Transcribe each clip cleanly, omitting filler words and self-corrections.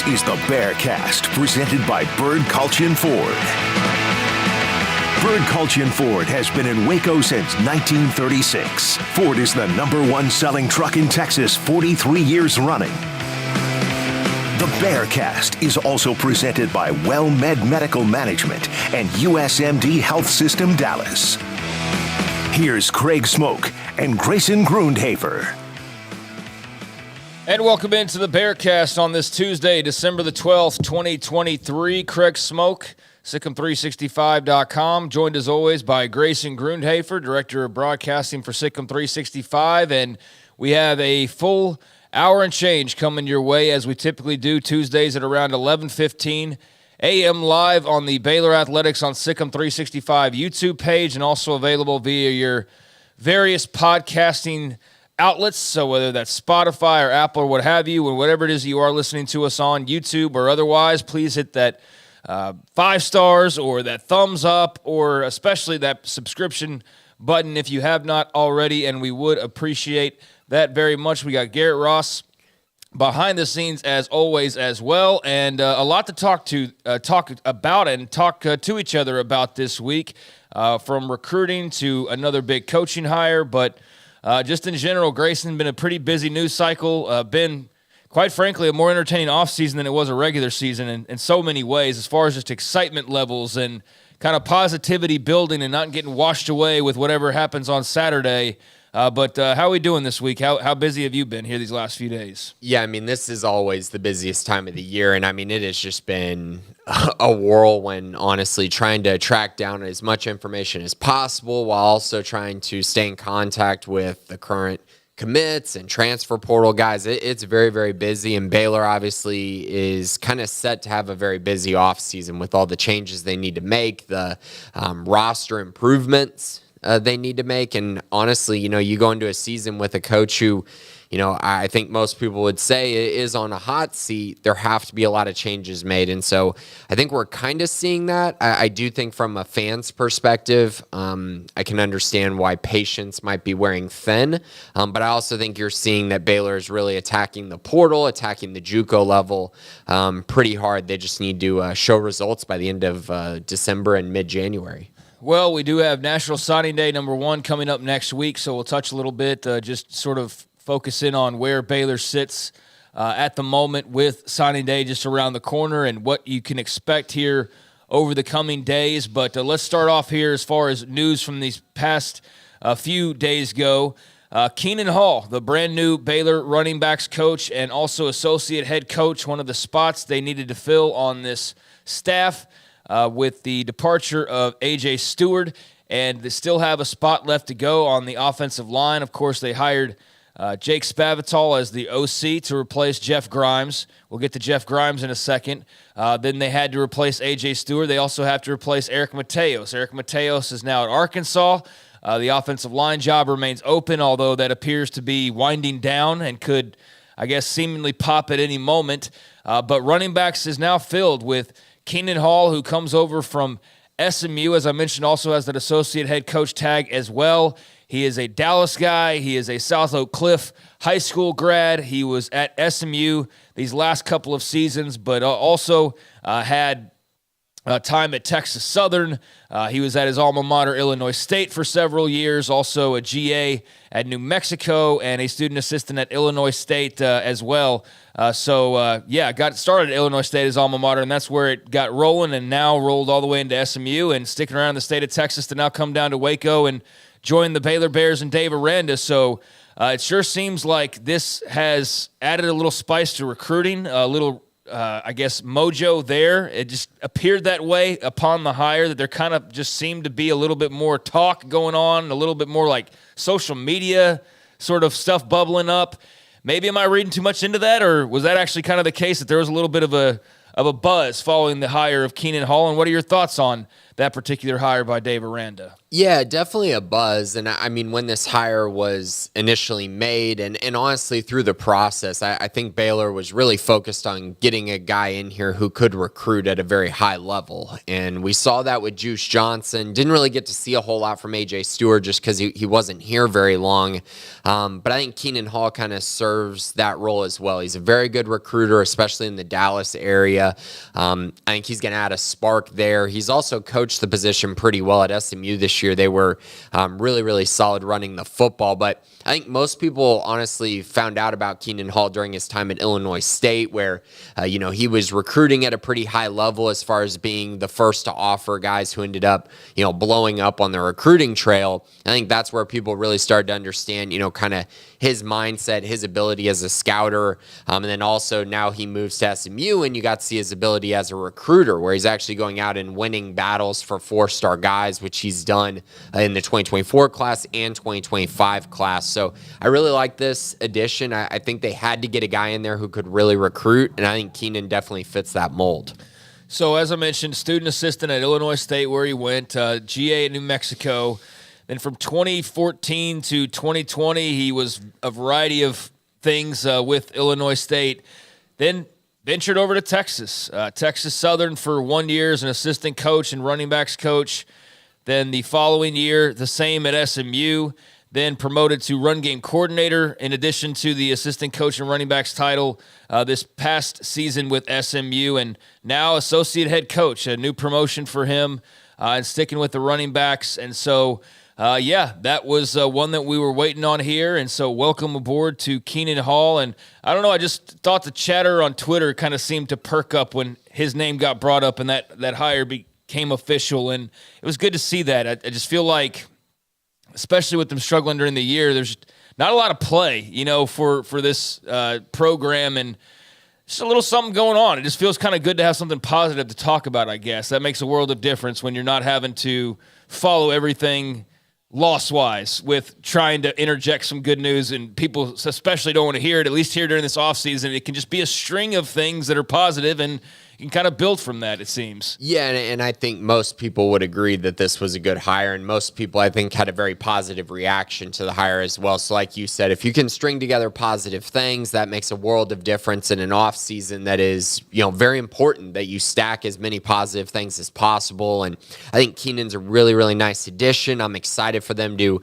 is the Bearcast, presented by Bird Culture Ford. Bird Culture Ford has been in Waco since 1936. Ford is the #1 selling truck in Texas 43 years running. The Bearcast is also presented by WellMed Medical Management and USMD Health System Dallas. Here's Craig Smoak and Grayson Grundhoefer. And welcome into the Bearcast on this Tuesday, December the 12th, 2023. Craig Smoak, Sikkim365.com, joined as always by Grayson Grundhoefer, Director of Broadcasting for Sikkim365. And we have a full hour and change coming your way, as we typically do Tuesdays at around 11:15 a.m. live on the Baylor Athletics on Sikkim365 YouTube page, and also available via your various podcasting outlets. So whether that's Spotify or Apple or what have you, and whatever it is you are listening to us on, YouTube or otherwise, please hit that 5 stars or that thumbs up, or especially that subscription button if you have not already, and we would appreciate that very much. We got Garrett Ross behind the scenes as always as well, and a lot to talk about and talk to each other about this week, from recruiting to another big coaching hire, but just in general, Grayson, been a pretty busy news cycle, been quite frankly a more entertaining offseason than it was a regular season in so many ways, as far as just excitement levels and kind of positivity building and not getting washed away with whatever happens on Saturday. But how are we doing this week? How busy have you been here these last few days? Yeah, I mean, this is always the busiest time of the year, and I mean, it has just been a whirlwind, honestly, trying to track down as much information as possible while also trying to stay in contact with the current commits and transfer portal guys. It's very, very busy, and Baylor obviously is kind of set to have a very busy offseason with all the changes they need to make, the roster improvements they need to make. And honestly, you go into a season with a coach who, I think most people would say is on a hot seat. There have to be a lot of changes made. And so I think we're kind of seeing that. I do think from a fan's perspective, I can understand why patience might be wearing thin. But I also think you're seeing that Baylor is really attacking the portal, attacking the JUCO level pretty hard. They just need to show results by the end of December and mid-January. Well, we do have National Signing Day #1 coming up next week, so we'll touch a little bit, just sort of focus in on where Baylor sits at the moment with Signing Day just around the corner and what you can expect here over the coming days. But let's start off here as far as news from these past few days go. Keenan Hall, the brand new Baylor running backs coach and also associate head coach, one of the spots they needed to fill on this staff, with the departure of A.J. Stewart, and they still have a spot left to go on the offensive line. Of course, they hired Jake Spavital as the OC to replace Jeff Grimes. We'll get to Jeff Grimes in a second. Then they had to replace A.J. Stewart. They also have to replace Eric Mateos. Eric Mateos is now at Arkansas. The offensive line job remains open, although that appears to be winding down and could, I guess, seemingly pop at any moment. But running backs is now filled with Keenan Hall, who comes over from SMU, as I mentioned, also has that associate head coach tag as well. He is a Dallas guy. He is a South Oak Cliff high school grad. He was at SMU these last couple of seasons, but also had time at Texas Southern. He was at his alma mater, Illinois State, for several years, also a GA at New Mexico and a student assistant at Illinois State as well. Got started at Illinois State, his alma mater, and that's where it got rolling, and now rolled all the way into SMU and sticking around the state of Texas to now come down to Waco and join the Baylor Bears and Dave Aranda. So it sure seems like this has added a little spice to recruiting, a little mojo there. It just appeared that way upon the hire, that there kind of just seemed to be a little bit more talk going on, a little bit more like social media sort of stuff bubbling up. Maybe am I reading too much into that, or was that actually kind of the case, that there was a little bit of a buzz following the hire of Keenan Hall? And what are your thoughts on that particular hire by Dave Aranda? Yeah, definitely a buzz. And I mean, when this hire was initially made and honestly through the process, I think Baylor was really focused on getting a guy in here who could recruit at a very high level. And we saw that with Juice Johnson. Didn't really get to see a whole lot from A.J. Stewart just because he wasn't here very long. But I think Keenan Hall kind of serves that role as well. He's a very good recruiter, especially in the Dallas area. I think he's going to add a spark there. He's also coached the position pretty well at SMU this year. They were really, really solid running the football. But I think most people honestly found out about Keenan Hall during his time at Illinois State, where, he was recruiting at a pretty high level as far as being the first to offer guys who ended up, blowing up on the recruiting trail. I think that's where people really started to understand, kind of his mindset, his ability as a scouter. And then also now he moves to SMU and you got to see his ability as a recruiter, where he's actually going out and winning battles for 4-star guys, which he's done in the 2024 class and 2025 class. So I really like this addition. I think they had to get a guy in there who could really recruit, and I think Keenan definitely fits that mold. So as I mentioned, student assistant at Illinois State where he went, GA at New Mexico. Then from 2014 to 2020, he was a variety of things with Illinois State. Then ventured over to Texas, Texas Southern for 1 year as an assistant coach and running backs coach. Then the following year, the same at SMU. Then promoted to run game coordinator in addition to the assistant coach and running backs title this past season with SMU. And now associate head coach, a new promotion for him and sticking with the running backs. And so, that was one that we were waiting on here. And so welcome aboard to Keenan Hall. And I don't know, I just thought the chatter on Twitter kind of seemed to perk up when his name got brought up and that hire became official. And it was good to see that. I just feel like, especially with them struggling during the year, there's not a lot of play, for this program, and just a little something going on. It just feels kind of good to have something positive to talk about, I guess. That makes a world of difference when you're not having to follow everything loss-wise with trying to interject some good news, and people especially don't want to hear it, at least here during this offseason. It can just be a string of things that are positive, and you can kind of build from that, it seems. Yeah, and I think most people would agree that this was a good hire, and most people, I think, had a very positive reaction to the hire as well. So like you said, if you can string together positive things, that makes a world of difference in an offseason that is, very important that you stack as many positive things as possible. And I think Keenan's a really, really nice addition. I'm excited for them to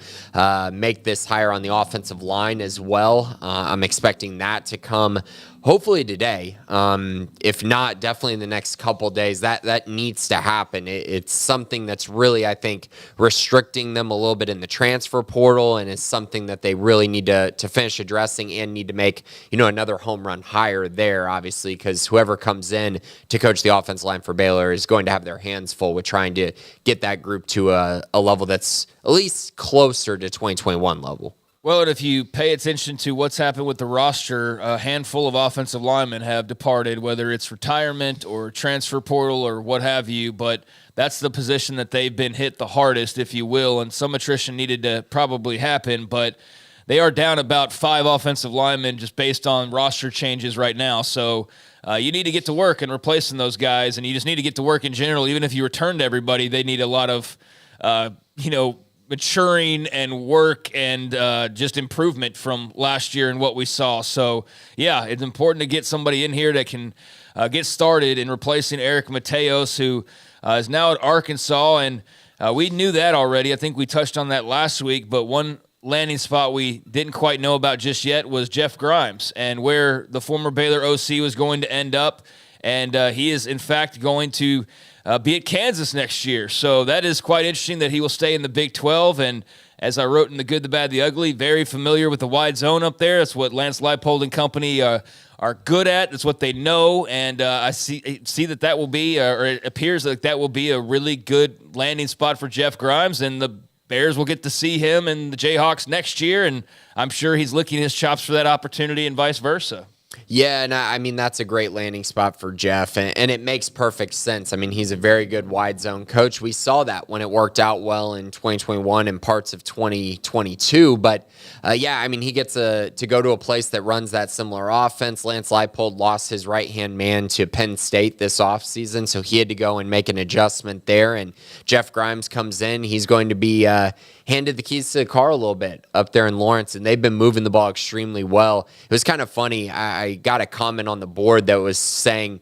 make this hire on the offensive line as well. I'm expecting that to come hopefully today. If not, definitely in the next couple days. That needs to happen. It's something that's really, I think, restricting them a little bit in the transfer portal, and it's something that they really need to finish addressing and need to make, another home run hire there, obviously, because whoever comes in to coach the offensive line for Baylor is going to have their hands full with trying to get that group to a level that's at least closer to 2021 level. Well, and if you pay attention to what's happened with the roster, a handful of offensive linemen have departed, whether it's retirement or transfer portal or what have you, but that's the position that they've been hit the hardest, if you will, and some attrition needed to probably happen, but they are down about 5 offensive linemen just based on roster changes right now. So you need to get to work and replacing those guys, and you just need to get to work in general. Even if you return to everybody, they need a lot of, maturing and work and just improvement from last year and what we saw. So, yeah, it's important to get somebody in here that can get started in replacing Eric Mateos, who is now at Arkansas, and we knew that already. I think we touched on that last week, but one landing spot we didn't quite know about just yet was Jeff Grimes and where the former Baylor OC was going to end up, and he is, in fact, going to be at Kansas next year. So that is quite interesting that he will stay in the Big 12. And as I wrote in The Good, the Bad, the Ugly, very familiar with the wide zone up there. That's what Lance Leipold and company are good at. That's what they know. And I see that will be, or it appears like that will be a really good landing spot for Jeff Grimes. And the Bears will get to see him and the Jayhawks next year. And I'm sure he's licking his chops for that opportunity and vice versa. Yeah, and I mean, that's a great landing spot for Jeff, and it makes perfect sense. I mean, he's a very good wide zone coach. We saw that when it worked out well in 2021 and parts of 2022. But yeah, I mean, he gets to go to a place that runs that similar offense. Lance Leipold lost his right-hand man to Penn State this offseason, so he had to go and make an adjustment there. And Jeff Grimes comes in. He's going to be handed the keys to the car a little bit up there in Lawrence, and they've been moving the ball extremely well. It was kind of funny. I got a comment on the board that was saying,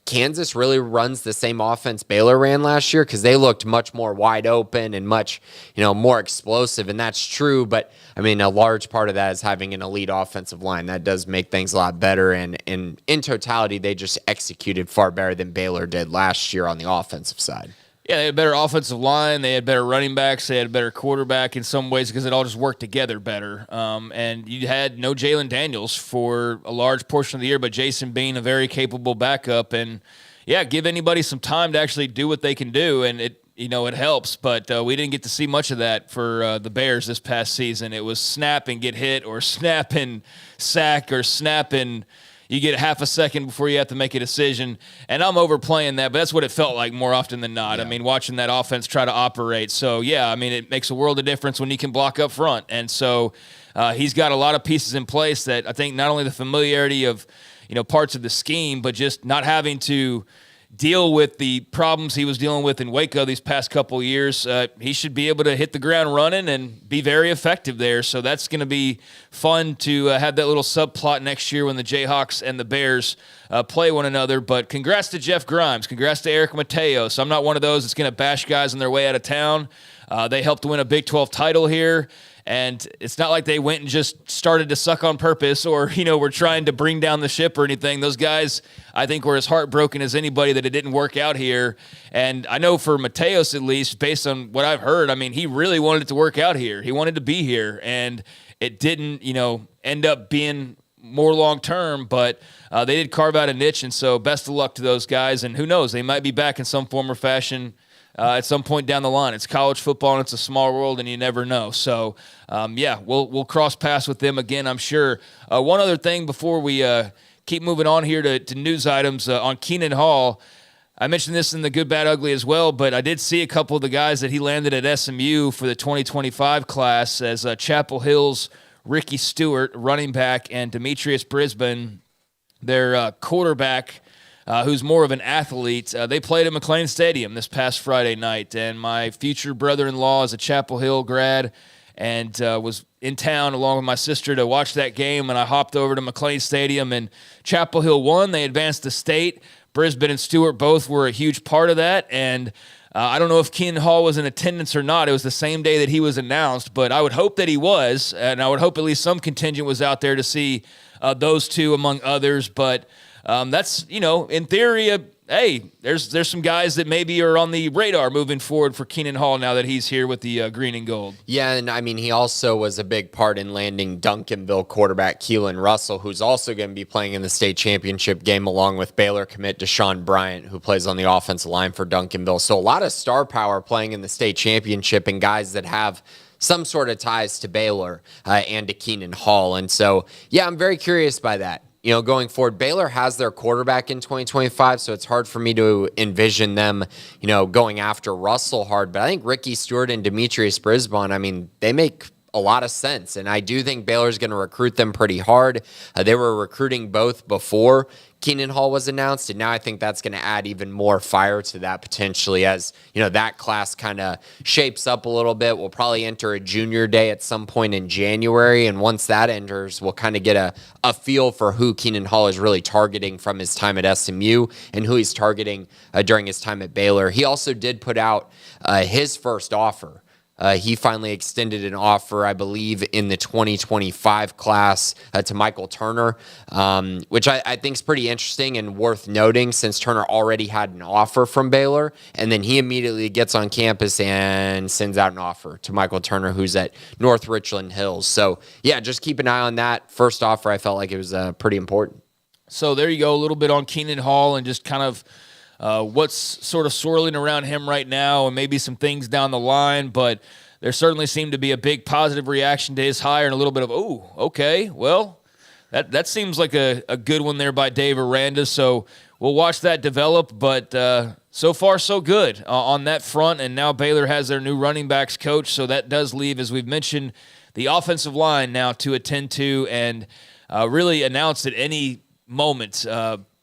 Kansas really runs the same offense Baylor ran last year because they looked much more wide open and much, more explosive, and that's true. But, I mean, a large part of that is having an elite offensive line. That does make things a lot better, and in totality, they just executed far better than Baylor did last year on the offensive side. Yeah, they had a better offensive line. They had better running backs. They had a better quarterback in some ways because it all just worked together better. And you had no Jalen Daniels for a large portion of the year, but Jason Bean, a very capable backup. And, yeah, give anybody some time to actually do what they can do, and it helps. But we didn't get to see much of that for the Bears this past season. It was snap and get hit, or snap and sack, or snap and you get half a second before you have to make a decision. And I'm overplaying that, but that's what it felt like more often than not. Yeah. I mean, watching that offense try to operate. So, yeah, I mean, it makes a world of difference when you can block up front. And so he's got a lot of pieces in place that I think not only the familiarity of, parts of the scheme, but just not having to deal with the problems he was dealing with in Waco these past couple of years, he should be able to hit the ground running and be very effective there. So that's going to be fun to have that little subplot next year when the Jayhawks and the Bears play one another. But congrats to Jeff Grimes. Congrats to Eric Mateos. I'm not one of those that's going to bash guys on their way out of town. They helped win a Big 12 title here. And it's not like they went and just started to suck on purpose or, were trying to bring down the ship or anything. Those guys, I think, were as heartbroken as anybody that it didn't work out here. And I know for Mateos, at least, based on what I've heard, I mean, he really wanted it to work out here. He wanted to be here. And it didn't, end up being more long-term, but they did carve out a niche. And so best of luck to those guys. And who knows, they might be back in some form or fashion at some point down the line. It's college football, and it's a small world, and you never know. So, we'll cross paths with them again, I'm sure. One other thing before we keep moving on here to news items on Keenan Hall. I mentioned this in the Good, Bad, Ugly as well, but I did see a couple of the guys that he landed at SMU for the 2025 class as Chapel Hill's Ricky Stewart, running back, and Demetrius Brisbane, their quarterback, who's more of an athlete. They played at McLean Stadium this past Friday night, and my future brother-in-law is a Chapel Hill grad and was in town along with my sister to watch that game, and I hopped over to McLean Stadium, and Chapel Hill won. They advanced to state. Brisbane and Stewart both were a huge part of that, and I don't know if Keenan Hall was in attendance or not. It was the same day that he was announced, but I would hope that he was, and I would hope at least some contingent was out there to see those two among others, but that's, in theory, hey, there's some guys that maybe are on the radar moving forward for Keenan Hall now that he's here with the green and gold. Yeah, and I mean, he also was a big part in landing Duncanville quarterback Keelan Russell, who's also going to be playing in the state championship game along with Baylor commit Deshaun Bryant, who plays on the offensive line for Duncanville. So a lot of star power playing in the state championship and guys that have some sort of ties to Baylor and to Keenan Hall. And so, yeah, I'm very curious by that. Going forward, Baylor has their quarterback in 2025, so it's hard for me to envision them, going after Russell hard. But I think Ricky Stewart and Demetrius Brisbane, I mean, they make a lot of sense. And I do think Baylor's going to recruit them pretty hard. They were recruiting both before Keenan Hall was announced, and now I think that's going to add even more fire to that potentially as, that class kind of shapes up a little bit. We'll probably enter a junior day at some point in January, and once that enters, we'll kind of get a feel for who Keenan Hall is really targeting from his time at SMU and who he's targeting during his time at Baylor. He also did put out his first offer. He finally extended an offer, I believe, in the 2025 class to Michael Turner, which I think is pretty interesting and worth noting since Turner already had an offer from Baylor. And then he immediately gets on campus and sends out an offer to Michael Turner, who's at North Richland Hills. So, yeah, just keep an eye on that. First offer, I felt like it was pretty important. So there you go, a little bit on Keenan Hall and just kind of what's sort of swirling around him right now and maybe some things down the line, but there certainly seemed to be a big positive reaction to his hire and a little bit of, oh, okay, well, That seems like a good one there by Dave Aranda. So we'll watch that develop. But so far, so good on that front. And now Baylor has their new running backs coach. So that does leave, as we've mentioned, the offensive line now to attend to and really announced at any moment.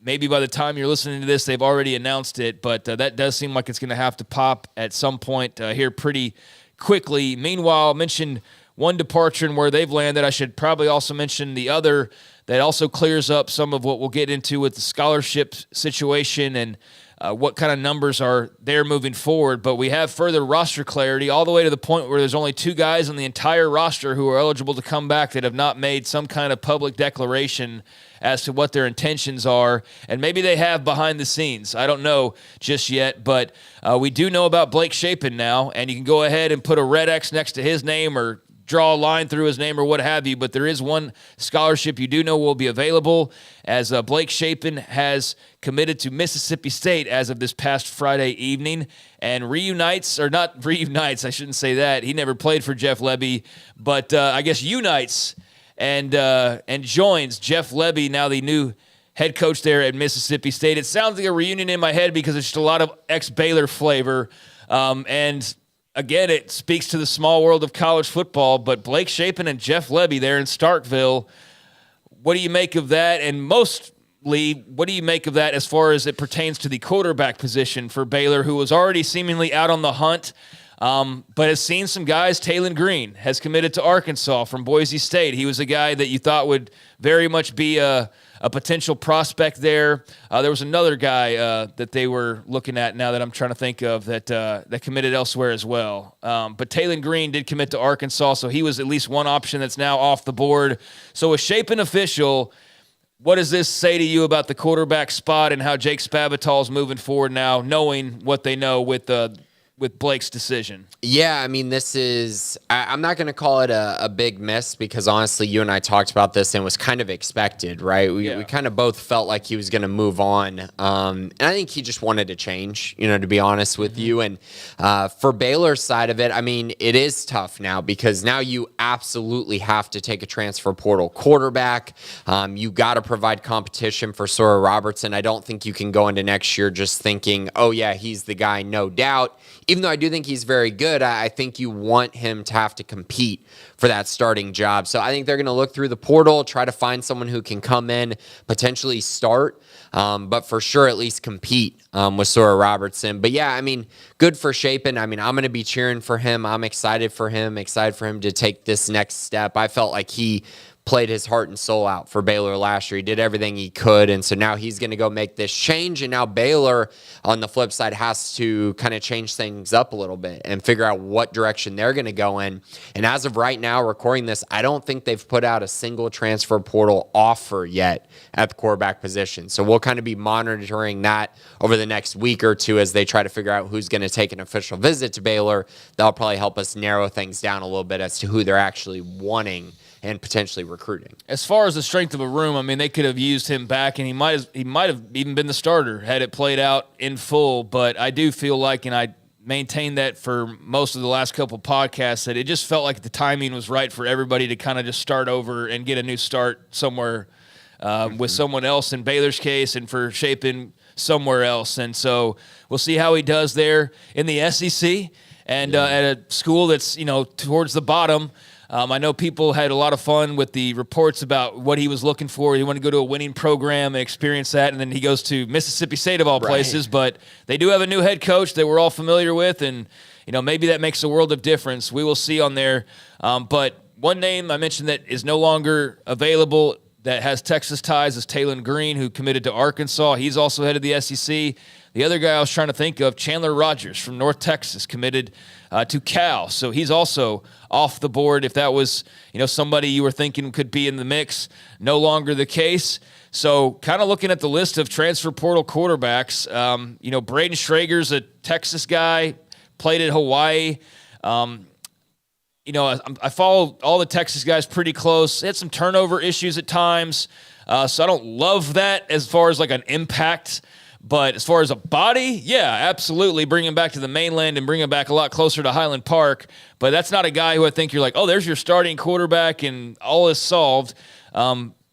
Maybe by the time you're listening to this, they've already announced it. But that does seem like it's going to have to pop at some point here pretty quickly. Meanwhile, I mentioned one departure and where they've landed. I should probably also mention the other that also clears up some of what we'll get into with the scholarship situation and what kind of numbers are there moving forward. But we have further roster clarity all the way to the point where there's only 2 guys on the entire roster who are eligible to come back that have not made some kind of public declaration as to what their intentions are. And maybe they have behind the scenes. I don't know just yet, but we do know about Blake Shapen now, and you can go ahead and put a red X next to his name or draw a line through his name or what have you, but there is one scholarship you do know will be available as Blake Shapen has committed to Mississippi State as of this past Friday evening and reunites, or not reunites, I shouldn't say that. He never played for Jeff Lebby, but I guess unites and joins Jeff Lebby, now the new head coach there at Mississippi State. It sounds like a reunion in my head because it's just a lot of ex-Baylor flavor, and again, it speaks to the small world of college football, but Blake Shapen and Jeff Lebby there in Starkville, what do you make of that? And mostly, what do you make of that as far as it pertains to the quarterback position for Baylor, who was already seemingly out on the hunt, but has seen some guys? Talon Green has committed to Arkansas from Boise State. He was a guy that you thought would very much be a potential prospect there. There was another guy that they were looking at now that I'm trying to think of that committed elsewhere as well. But Talon Green did commit to Arkansas, so he was at least one option that's now off the board. So a Shapen official, what does this say to you about the quarterback spot and how Jake Spavital's moving forward now, knowing what they know with Blake's decision? Yeah, I mean, this is – I'm not going to call it a big miss because, honestly, you and I talked about this and it was kind of expected, right? We kind of both felt like he was going to move on. And I think he just wanted to change, to be honest with you. And for Baylor's side of it, I mean, it is tough now because now you absolutely have to take a transfer portal quarterback. You got to provide competition for Sora Robertson. I don't think you can go into next year just thinking, oh, yeah, he's the guy, no doubt. Even though I do think he's very good, I think you want him to have to compete for that starting job. So I think they're going to look through the portal, try to find someone who can come in, potentially start, but for sure at least compete with Sora Robertson. But yeah, I mean, good for Shapen. I mean, I'm going to be cheering for him. I'm excited for him to take this next step. I felt like he played his heart and soul out for Baylor last year. He did everything he could, and so now he's going to go make this change, and now Baylor, on the flip side, has to kind of change things up a little bit and figure out what direction they're going to go in. And as of right now, recording this, I don't think they've put out a single transfer portal offer yet at the quarterback position. So we'll kind of be monitoring that over the next week or two as they try to figure out who's going to take an official visit to Baylor. That'll probably help us narrow things down a little bit as to who they're actually wanting and potentially recruiting. As far as the strength of a room, I mean, they could have used him back, and he might have even been the starter had it played out in full. But I do feel like, and I maintained that for most of the last couple podcasts, that it just felt like the timing was right for everybody to kind of just start over and get a new start somewhere with someone else in Baylor's case, and for Shapen somewhere else. And so we'll see how he does there in the SEC and at a school that's towards the bottom. I know people had a lot of fun with the reports about what he was looking for. He wanted to go to a winning program and experience that, and then he goes to Mississippi State of all places. But they do have a new head coach that we're all familiar with, and maybe that makes a world of difference. We will see on there. But one name I mentioned that is no longer available that has Texas ties is Talon Green, who committed to Arkansas. He's also head of the SEC. The other guy I was trying to think of, Chandler Rogers from North Texas, committed to Cal. So he's also off the board. If that was, somebody you were thinking could be in the mix, no longer the case. So kind of looking at the list of transfer portal quarterbacks, Braden Schrager's a Texas guy, played at Hawaii. I follow all the Texas guys pretty close. They had some turnover issues at times, so I don't love that as far as like an impact. But as far as a body, yeah, absolutely. Bring him back to the mainland and bring him back a lot closer to Highland Park. But that's not a guy who I think you're like, oh, there's your starting quarterback and all is solved.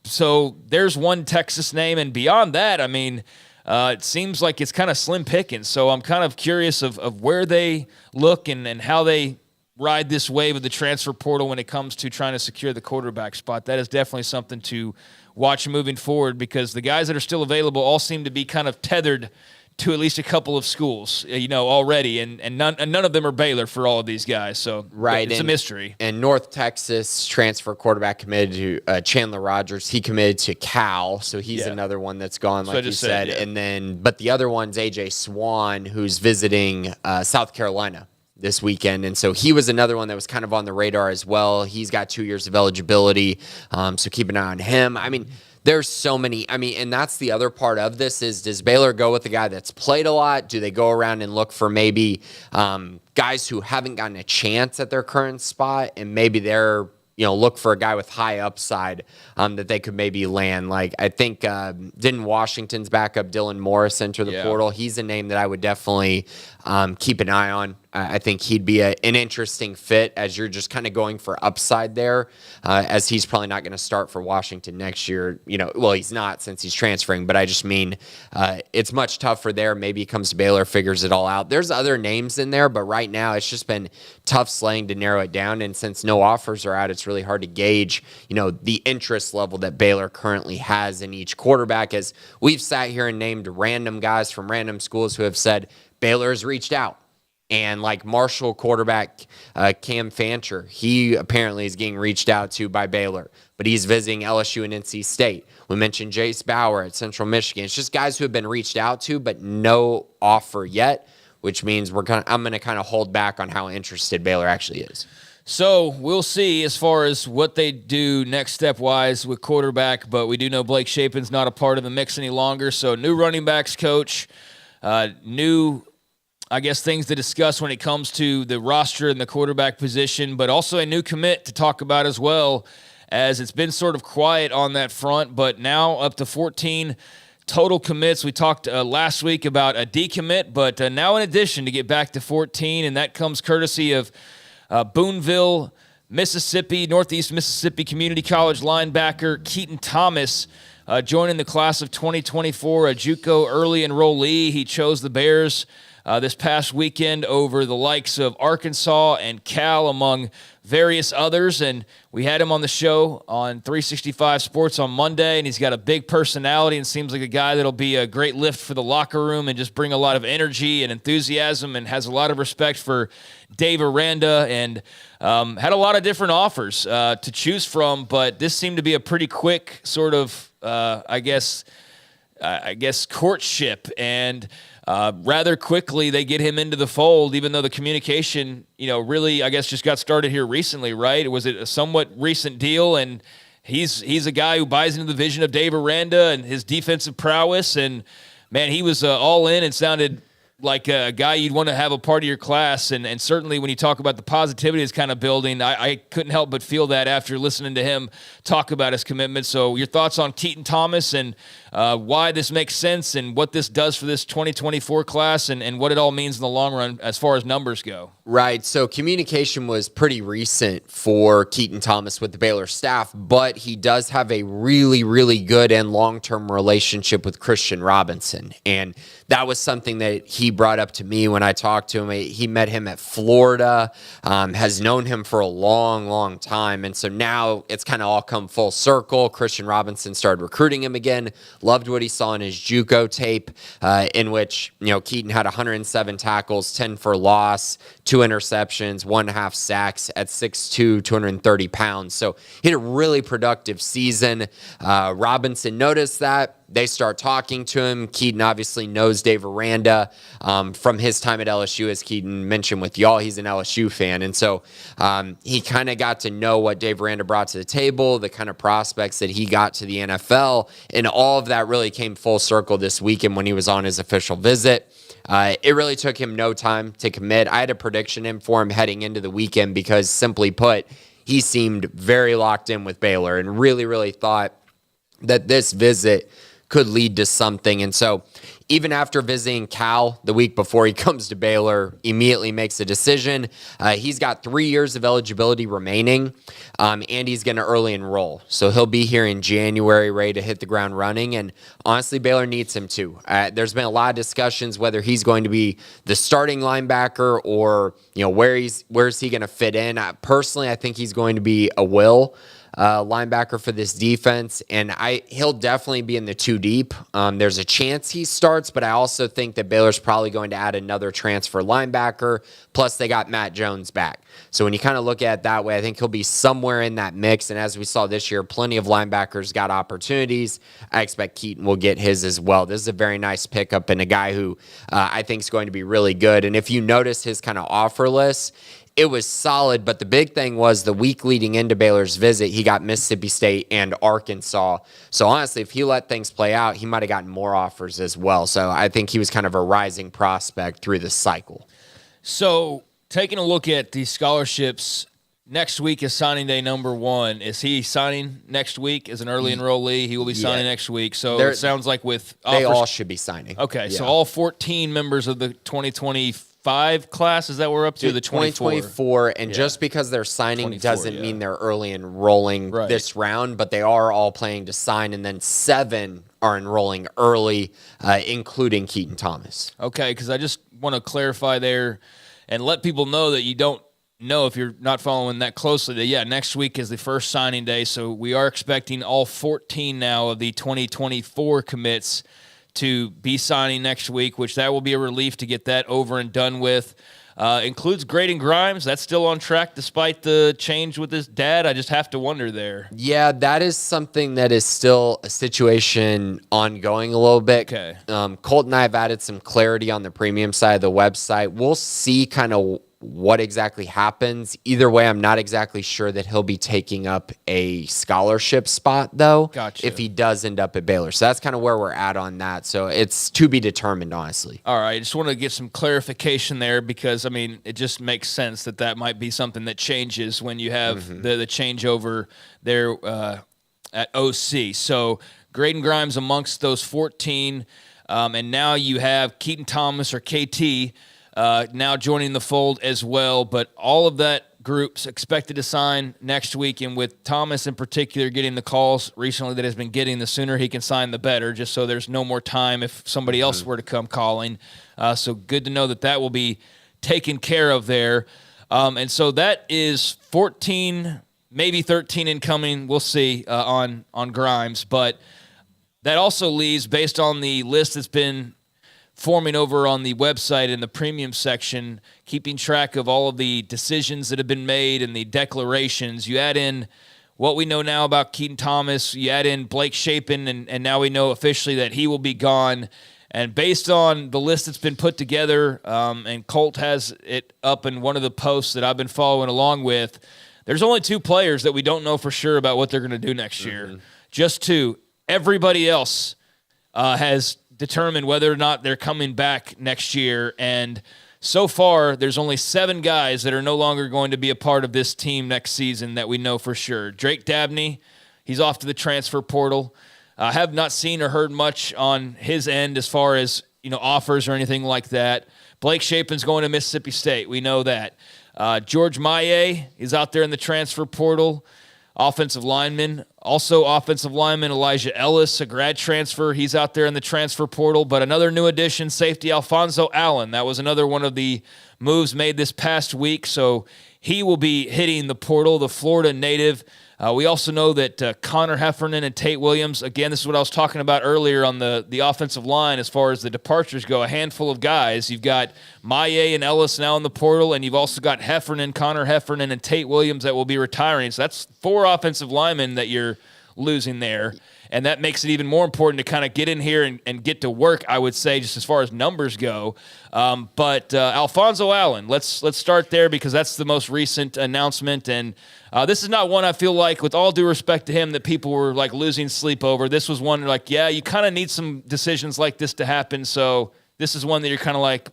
So there's one Texas name, and beyond that, I mean, it seems like it's kind of slim pickings. So I'm kind of curious of where they look and how they ride this wave of the transfer portal when it comes to trying to secure the quarterback spot. That is definitely something to watch moving forward, because the guys that are still available all seem to be kind of tethered to at least a couple of schools, already, and none of them are Baylor for all of these guys. So it's a mystery. And North Texas transfer quarterback committed to Chandler Rogers. He committed to Cal, so he's another one that's gone, like you said. And then, but the other one's AJ Swan, who's visiting South Carolina this weekend. And so he was another one that was kind of on the radar as well. He's got 2 years of eligibility, so keep an eye on him. I mean, there's so many. I mean, and that's the other part of this is, does Baylor go with the guy that's played a lot? Do they go around and look for maybe guys who haven't gotten a chance at their current spot, and maybe they're, look for a guy with high upside that they could maybe land? Like, I think didn't Washington's backup Dylan Morris enter the portal? He's a name that I would definitely keep an eye on. I think he'd be an interesting fit as you're just kind of going for upside there, as he's probably not going to start for Washington next year. Well, he's not, since he's transferring, but I just mean it's much tougher there. Maybe he comes to Baylor, figures it all out. There's other names in there, but right now it's just been tough slaying to narrow it down. And since no offers are out, it's really hard to gauge, the interest level that Baylor currently has in each quarterback. As we've sat here and named random guys from random schools who have said Baylor has reached out. And like Marshall quarterback Cam Fancher, he apparently is getting reached out to by Baylor, but he's visiting LSU and NC State. We mentioned Jace Bauer at Central Michigan. It's just guys who have been reached out to, but no offer yet, which means I'm going to kind of hold back on how interested Baylor actually is. So we'll see as far as what they do next step-wise with quarterback, but we do know Blake Shapen's not a part of the mix any longer. So new running backs coach, new, I guess, things to discuss when it comes to the roster and the quarterback position, but also a new commit to talk about as well, as it's been sort of quiet on that front, but now up to 14 total commits. We talked last week about a decommit, but now in addition to get back to 14, and that comes courtesy of Boonville, Mississippi, Northeast Mississippi Community College linebacker Keaton Thomas, joining the class of 2024, a JUCO early enrollee. He chose the Bears this past weekend over the likes of Arkansas and Cal, among various others. And we had him on the show on 365 Sports on Monday, and he's got a big personality and seems like a guy that'll be a great lift for the locker room and just bring a lot of energy and enthusiasm, and has a lot of respect for Dave Aranda, and had a lot of different offers to choose from. But this seemed to be a pretty quick sort of, I guess, courtship, and rather quickly they get him into the fold, even though the communication, really, I guess, just got started here recently, right? Was it a somewhat recent deal? And he's a guy who buys into the vision of Dave Aranda and his defensive prowess. And man, he was all in and sounded like a guy you'd want to have a part of your class. And certainly when you talk about the positivity is kind of building, I couldn't help but feel that after listening to him talk about his commitment. So your thoughts on Keaton Thomas and why this makes sense and what this does for this 2024 class, and what it all means in the long run as far as numbers go. Right. So communication was pretty recent for Keaton Thomas with the Baylor staff, but he does have a really, really good and long-term relationship with Christian Robinson. And that was something that he brought up to me when I talked to him. He met him at Florida, has known him for a long, long time. And so now it's kind of all come full circle. Christian Robinson started recruiting him again. Loved what he saw in his JUCO tape, in which, Keaton had 107 tackles, 10 for loss, 2 interceptions, 1.5 sacks at 6'2", 230 pounds. So he had a really productive season. Robinson noticed that. They start talking to him. Keaton obviously knows Dave Aranda from his time at LSU. As Keaton mentioned with y'all, he's an LSU fan. And so he kind of got to know what Dave Aranda brought to the table, the kind of prospects that he got to the NFL. And all of that really came full circle this weekend when he was on his official visit. It really took him no time to commit. I had a prediction in for him heading into the weekend because, simply put, he seemed very locked in with Baylor and really, really thought that this visit could lead to something. And so even after visiting Cal the week before he comes to Baylor, immediately makes a decision. He's got 3 years of eligibility remaining, and he's going to early enroll. So he'll be here in January, ready to hit the ground running. And honestly, Baylor needs him too. There's been a lot of discussions whether he's going to be the starting linebacker or where's he going to fit in. Personally, I think he's going to be a will linebacker for this defense, and he'll definitely be in the 2 deep. There's a chance he starts, but I also think that Baylor's probably going to add another transfer linebacker, plus they got Matt Jones back. So when you kind of look at it that way, I think he'll be somewhere in that mix, and as we saw this year, plenty of linebackers got opportunities. I expect Keaton will get his as well. This is a very nice pickup and a guy who I think is going to be really good, and if you notice his kind of offer list, it was solid, but the big thing was the week leading into Baylor's visit, he got Mississippi State and Arkansas. So honestly, if he let things play out, he might have gotten more offers as well. So I think he was kind of a rising prospect through this cycle. So taking a look at these scholarships, next week is signing day number 1. Is he signing next week as an early enrollee? He will be signing next week. So it sounds like with offers, they all should be signing. Okay, so all 14 members of the 2025 class, is that we're up to? The 2024, and just because they're signing doesn't mean they're early enrolling this round, but they are all planning to sign, and then 7 are enrolling early, including Keaton Thomas. Okay, because I just want to clarify there and let people know that you don't know if you're not following that closely that, next week is the first signing day, so we are expecting all 14 now of the 2024 commits to be signing next week, which that will be a relief to get that over and done with. Includes Grayson Grimes. That's still on track despite the change with his dad. I just have to wonder there. Yeah, that is something that is still a situation ongoing a little bit. Okay. Colt and I have added some clarity on the premium side of the website. We'll see kind of what exactly happens. Either way, I'm not exactly sure that he'll be taking up a scholarship spot, though, if he does end up at Baylor. So that's kind of where we're at on that. So it's to be determined, honestly. All right. I just want to get some clarification there because, it just makes sense that might be something that changes when you have the changeover there at OC. So Grayson Grimes amongst those 14, and now you have Keaton Thomas or KT now joining the fold as well, but all of that group's expected to sign next week, and with Thomas in particular getting the calls recently that has been getting, the sooner he can sign, the better, just so there's no more time if somebody else were to come calling. So good to know that will be taken care of there. And so that is 14, maybe 13 incoming, we'll see, on Grimes, but that also leaves, based on the list that's been forming over on the website in the premium section, keeping track of all of the decisions that have been made and the declarations. You add in what we know now about Keaton Thomas, you add in Blake Shapen, and now we know officially that he will be gone. And based on the list that's been put together, and Colt has it up in one of the posts that I've been following along with, there's only 2 players that we don't know for sure about what they're going to do next year. Just 2. Everybody else has determine whether or not they're coming back next year. And so far, there's only 7 guys that are no longer going to be a part of this team next season that we know for sure. Drake Dabney, he's off to the transfer portal. I have not seen or heard much on his end as far as offers or anything like that. Blake Shapen's going to Mississippi State. We know that. George Maillet is out there in the transfer portal. Offensive lineman. Also offensive lineman Elijah Ellis, a grad transfer. He's out there in the transfer portal. But another new addition, safety Alfonso Allen. That was another one of the moves made this past week. So he will be hitting the portal, the Florida native. We also know that Connor Heffernan and Tate Williams, again, this is what I was talking about earlier on the offensive line as far as the departures go, a handful of guys. You've got Maillet and Ellis now in the portal, and you've also got Connor Heffernan, and Tate Williams that will be retiring. So that's 4 offensive linemen that you're losing there. And that makes it even more important to kind of get in here and get to work, I would say, just as far as numbers go. But Alfonso Allen, let's start there because that's the most recent announcement. And this is not one I feel like, with all due respect to him, that people were like losing sleep over. This was one like, you kind of need some decisions like this to happen. So this is one that you're kind of like,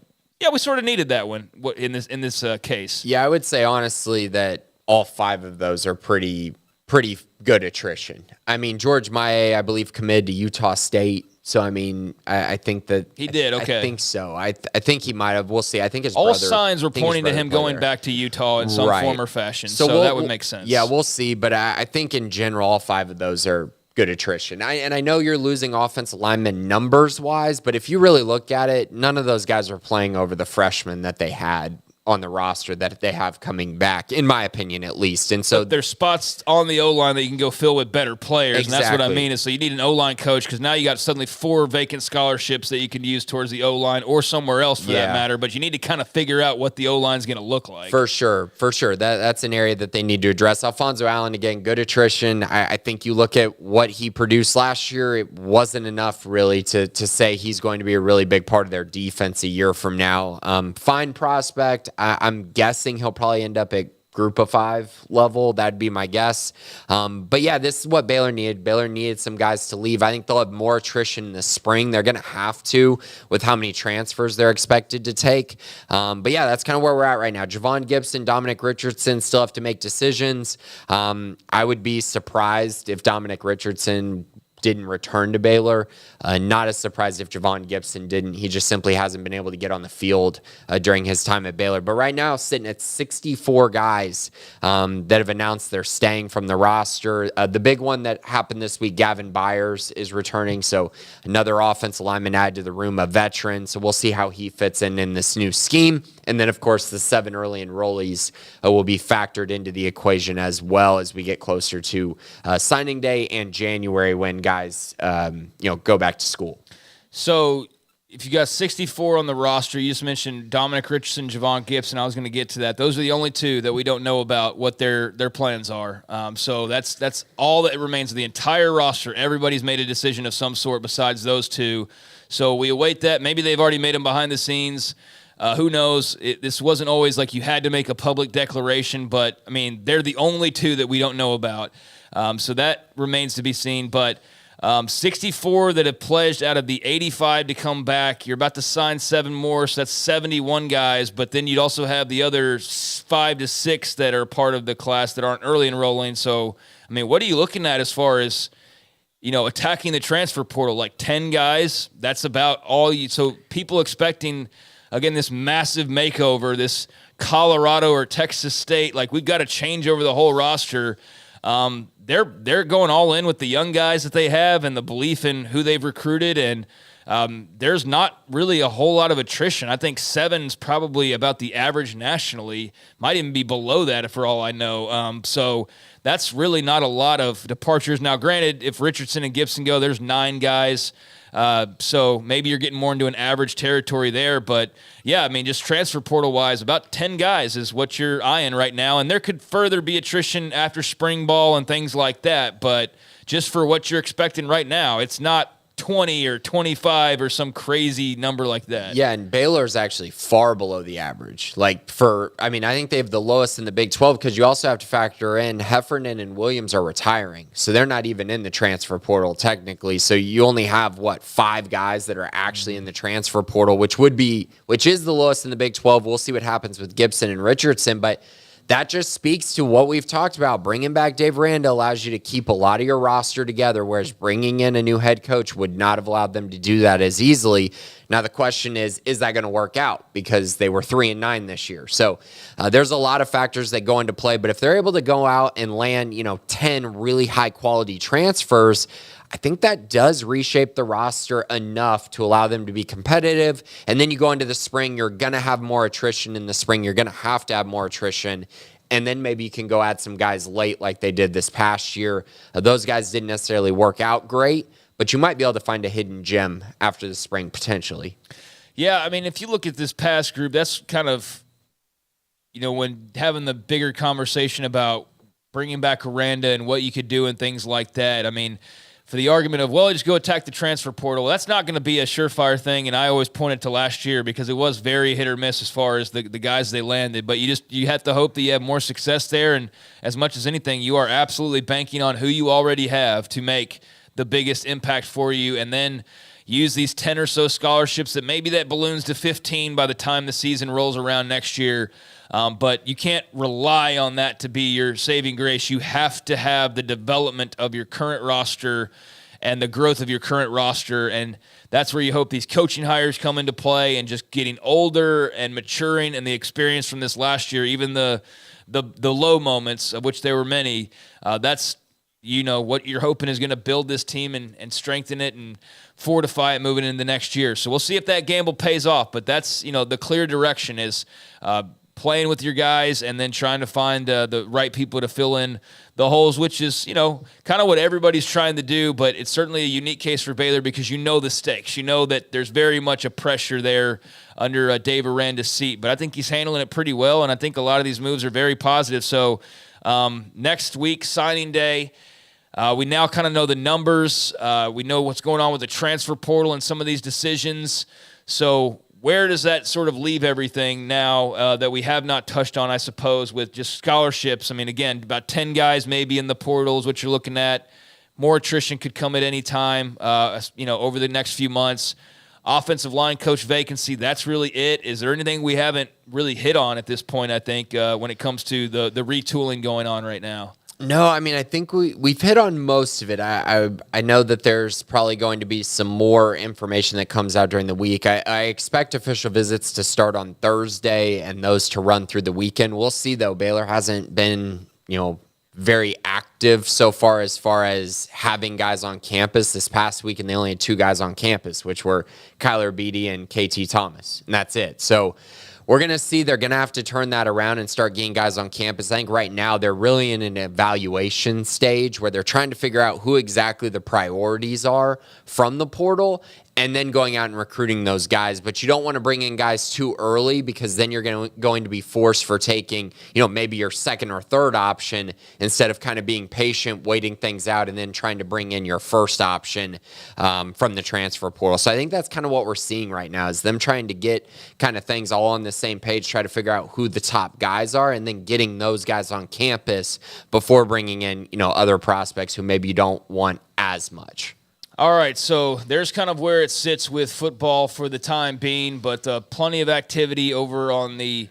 we sort of needed that one in this case. Yeah, I would say honestly that all 5 of those are pretty good attrition. I mean, George Maillet, I believe, committed to Utah State. So, I mean, I think that he did. Okay. I think so. I think he might have. We'll see. I think his all brother, signs were pointing to him going back to Utah in some form or fashion. So that would make sense. Yeah, we'll see. But I think in general, all 5 of those are good attrition. And I know you're losing offensive linemen numbers wise, but if you really look at it, none of those guys are playing over the freshmen that they had on the roster that they have coming back, in my opinion, at least. And so but there's spots on the O-line that you can go fill with better players. Exactly. And that's what I mean. Is so you need an O-line coach because now you got suddenly 4 vacant scholarships that you can use towards the O-line or somewhere else for that matter. But you need to kind of figure out what the O-line is going to look like. For sure. That's an area that they need to address. Alfonso Allen, again, good attrition. I think you look at what he produced last year, it wasn't enough really to say he's going to be a really big part of their defense a year from now. Fine prospect. I'm guessing he'll probably end up at group of 5 level. That'd be my guess. But yeah, this is what Baylor needed. Baylor needed some guys to leave. I think they'll have more attrition in the spring. They're going to have to with how many transfers they're expected to take. But yeah, that's kind of where we're at right now. Javon Gibson, Dominic Richardson still have to make decisions. I would be surprised if Dominic Richardson didn't return to Baylor. Not as surprised if Javon Gibson didn't. He just simply hasn't been able to get on the field during his time at Baylor. But right now, sitting at 64 guys that have announced they're staying from the roster. The big one that happened this week, Gavin Byers is returning. So another offensive lineman added to the room, a veteran. So we'll see how he fits in this new scheme. And then, of course, the 7 early enrollees will be factored into the equation as well as we get closer to signing day and January when guys go back to school. So if you got 64 on the roster, you just mentioned Dominic Richardson, Javon Gibson. I was going to get to that. Those are the only 2 that we don't know about what their plans are. So that's all that remains of the entire roster. Everybody's made a decision of some sort besides those 2. So we await that. Maybe they've already made them behind the scenes. Who knows? This wasn't always like you had to make a public declaration, but, I mean, they're the only 2 that we don't know about. So that remains to be seen. But 64 that have pledged out of the 85 to come back. You're about to sign 7 more, so that's 71 guys. But then you'd also have the other 5 to 6 that are part of the class that aren't early enrolling. So, I mean, what are you looking at as far as, attacking the transfer portal? Like 10 guys? That's about all you – so people expecting – again, this massive makeover, this Colorado or Texas State, like we've got to change over the whole roster. They're going all in with the young guys that they have and the belief in who they've recruited, and there's not really a whole lot of attrition. I think 7's probably about the average nationally, might even be below that for all I know. So that's really not a lot of departures. Now, granted, if Richardson and Gibson go, there's 9 guys. So maybe you're getting more into an average territory there. But, yeah, I mean, just transfer portal-wise, about 10 guys is what you're eyeing right now. And there could further be attrition after spring ball and things like that. But just for what you're expecting right now, it's not 20 or 25 or some crazy number like that. Yeah, and Baylor's actually far below the average. I think they have the lowest in the Big 12 because you also have to factor in Heffernan and Williams are retiring. So they're not even in the transfer portal technically. So you only have, 5 guys that are actually in the transfer portal, which is the lowest in the Big 12. We'll see what happens with Gibson and Richardson, but that just speaks to what we've talked about. Bringing back Dave Aranda allows you to keep a lot of your roster together, whereas bringing in a new head coach would not have allowed them to do that as easily. Now, the question is that going to work out? Because they were 3-9 this year. So there's a lot of factors that go into play, but if they're able to go out and land, 10 really high-quality transfers, I think that does reshape the roster enough to allow them to be competitive. And then you go into the spring, you're going to have more attrition in the spring. You're going to have more attrition. And then maybe you can go add some guys late like they did this past year. Those guys didn't necessarily work out great, but you might be able to find a hidden gem after the spring potentially. Yeah, I mean, if you look at this past group, that's kind of, when having the bigger conversation about bringing back Aranda and what you could do and things like that. I mean, for the argument of, just go attack the transfer portal, that's not going to be a surefire thing, and I always pointed to last year because it was very hit or miss as far as the guys they landed, but you have to hope that you have more success there, and as much as anything, you are absolutely banking on who you already have to make the biggest impact for you, and then use these 10 or so scholarships that maybe that balloons to 15 by the time the season rolls around next year. But you can't rely on that to be your saving grace. You have to have the development of your current roster and the growth of your current roster. And that's where you hope these coaching hires come into play, and just getting older and maturing, and the experience from this last year, even the low moments, of which there were many, that's what you're hoping is going to build this team and strengthen it and fortify it moving into the next year. So we'll see if that gamble pays off, but that's, the clear direction is playing with your guys and then trying to find the right people to fill in the holes, which is, kind of what everybody's trying to do, but it's certainly a unique case for Baylor because the stakes. You know that there's very much a pressure there under Dave Aranda's seat, but I think he's handling it pretty well, and I think a lot of these moves are very positive. So next week, signing day, we now kind of know the numbers. We know what's going on with the transfer portal and some of these decisions. So where does that sort of leave everything now that we have not touched on, I suppose, with just scholarships? I mean, again, about 10 guys maybe in the portal is what you're looking at. More attrition could come at any time, over the next few months. Offensive line coach vacancy, that's really it. Is there anything we haven't really hit on at this point, I think, when it comes to the retooling going on right now? No, I mean, I think we've hit on most of it. I know that there's probably going to be some more information that comes out during the week. I expect official visits to start on Thursday and those to run through the weekend. We'll see, though. Baylor hasn't been, very active so far as having guys on campus. This past week, and they only had 2 guys on campus, which were Kyler Beatty and KT Thomas, and that's it. So we're going to see they're going to have to turn that around and start getting guys on campus. I think right now they're really in an evaluation stage where they're trying to figure out who exactly the priorities are from the portal and then going out and recruiting those guys. But you don't want to bring in guys too early because then you're going to be forced for taking, maybe your second or third option instead of kind of being patient, waiting things out, and then trying to bring in your first option from the transfer portal. So I think that's kind of what we're seeing right now is them trying to get kind of things all on the same page, try to figure out who the top guys are, and then getting those guys on campus before bringing in, other prospects who maybe you don't want as much. All right, so there's kind of where it sits with football for the time being, but plenty of activity over on the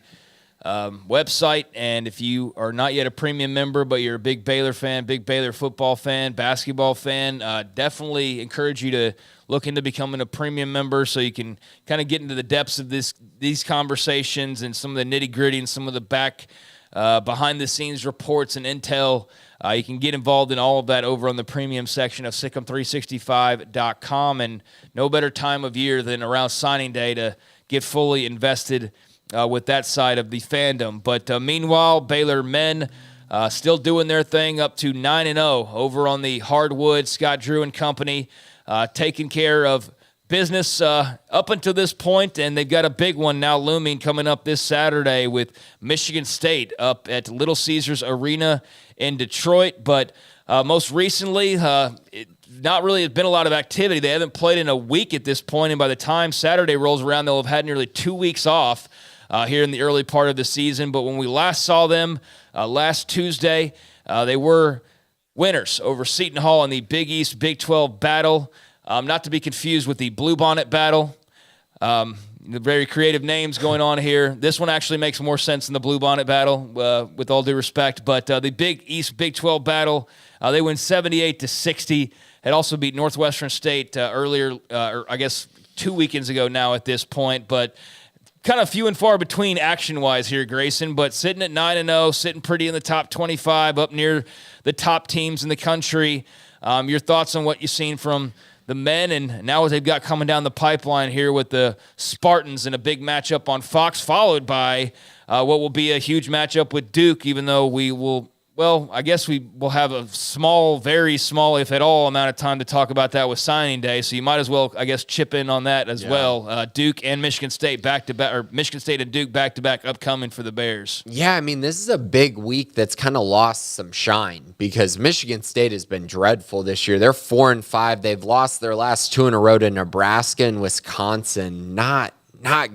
website. And if you are not yet a premium member, but you're a big Baylor fan, big Baylor football fan, basketball fan, definitely encourage you to look into becoming a premium member so you can kind of get into the depths of these conversations and some of the nitty-gritty and some of the behind-the-scenes reports and intel. You can get involved in all of that over on the premium section of Sikkim365.com, and no better time of year than around signing day to get fully invested with that side of the fandom. But meanwhile, Baylor men still doing their thing, up to 9-0 over on the hardwood. Scott Drew and company taking care of business up until this point, and they've got a big one now looming coming up this Saturday with Michigan State up at Little Caesars Arena in Detroit. But most recently, not really has been a lot of activity. They haven't played in a week at this point, and by the time Saturday rolls around, they'll have had nearly 2 weeks off here in the early part of the season. But when we last saw them last Tuesday, they were winners over Seton Hall in the Big East Big 12 battle. Not to be confused with the Bluebonnet battle. The very creative names going on here. This one actually makes more sense than the Bluebonnet battle, with all due respect. But the Big East Big 12 battle, they win 78-60. Had also beat Northwestern State earlier, or I guess 2 weekends ago now at this point. But kind of few and far between action-wise here, Grayson. But sitting at 9-0, sitting pretty in the top 25, up near the top teams in the country. Your thoughts on what you've seen from the men, and now what they've got coming down the pipeline here with the Spartans in a big matchup on Fox, followed by what will be a huge matchup with Duke, even though I guess we will have a small, very small, if at all, amount of time to talk about that with signing day, so you might as well, I guess, chip in on that as well. Duke and Michigan State back-to-back, or Michigan State and Duke back-to-back upcoming for the Bears. Yeah, I mean, this is a big week that's kind of lost some shine because Michigan State has been dreadful this year. They're 4-5. They've lost their last 2 in a row to Nebraska and Wisconsin. Not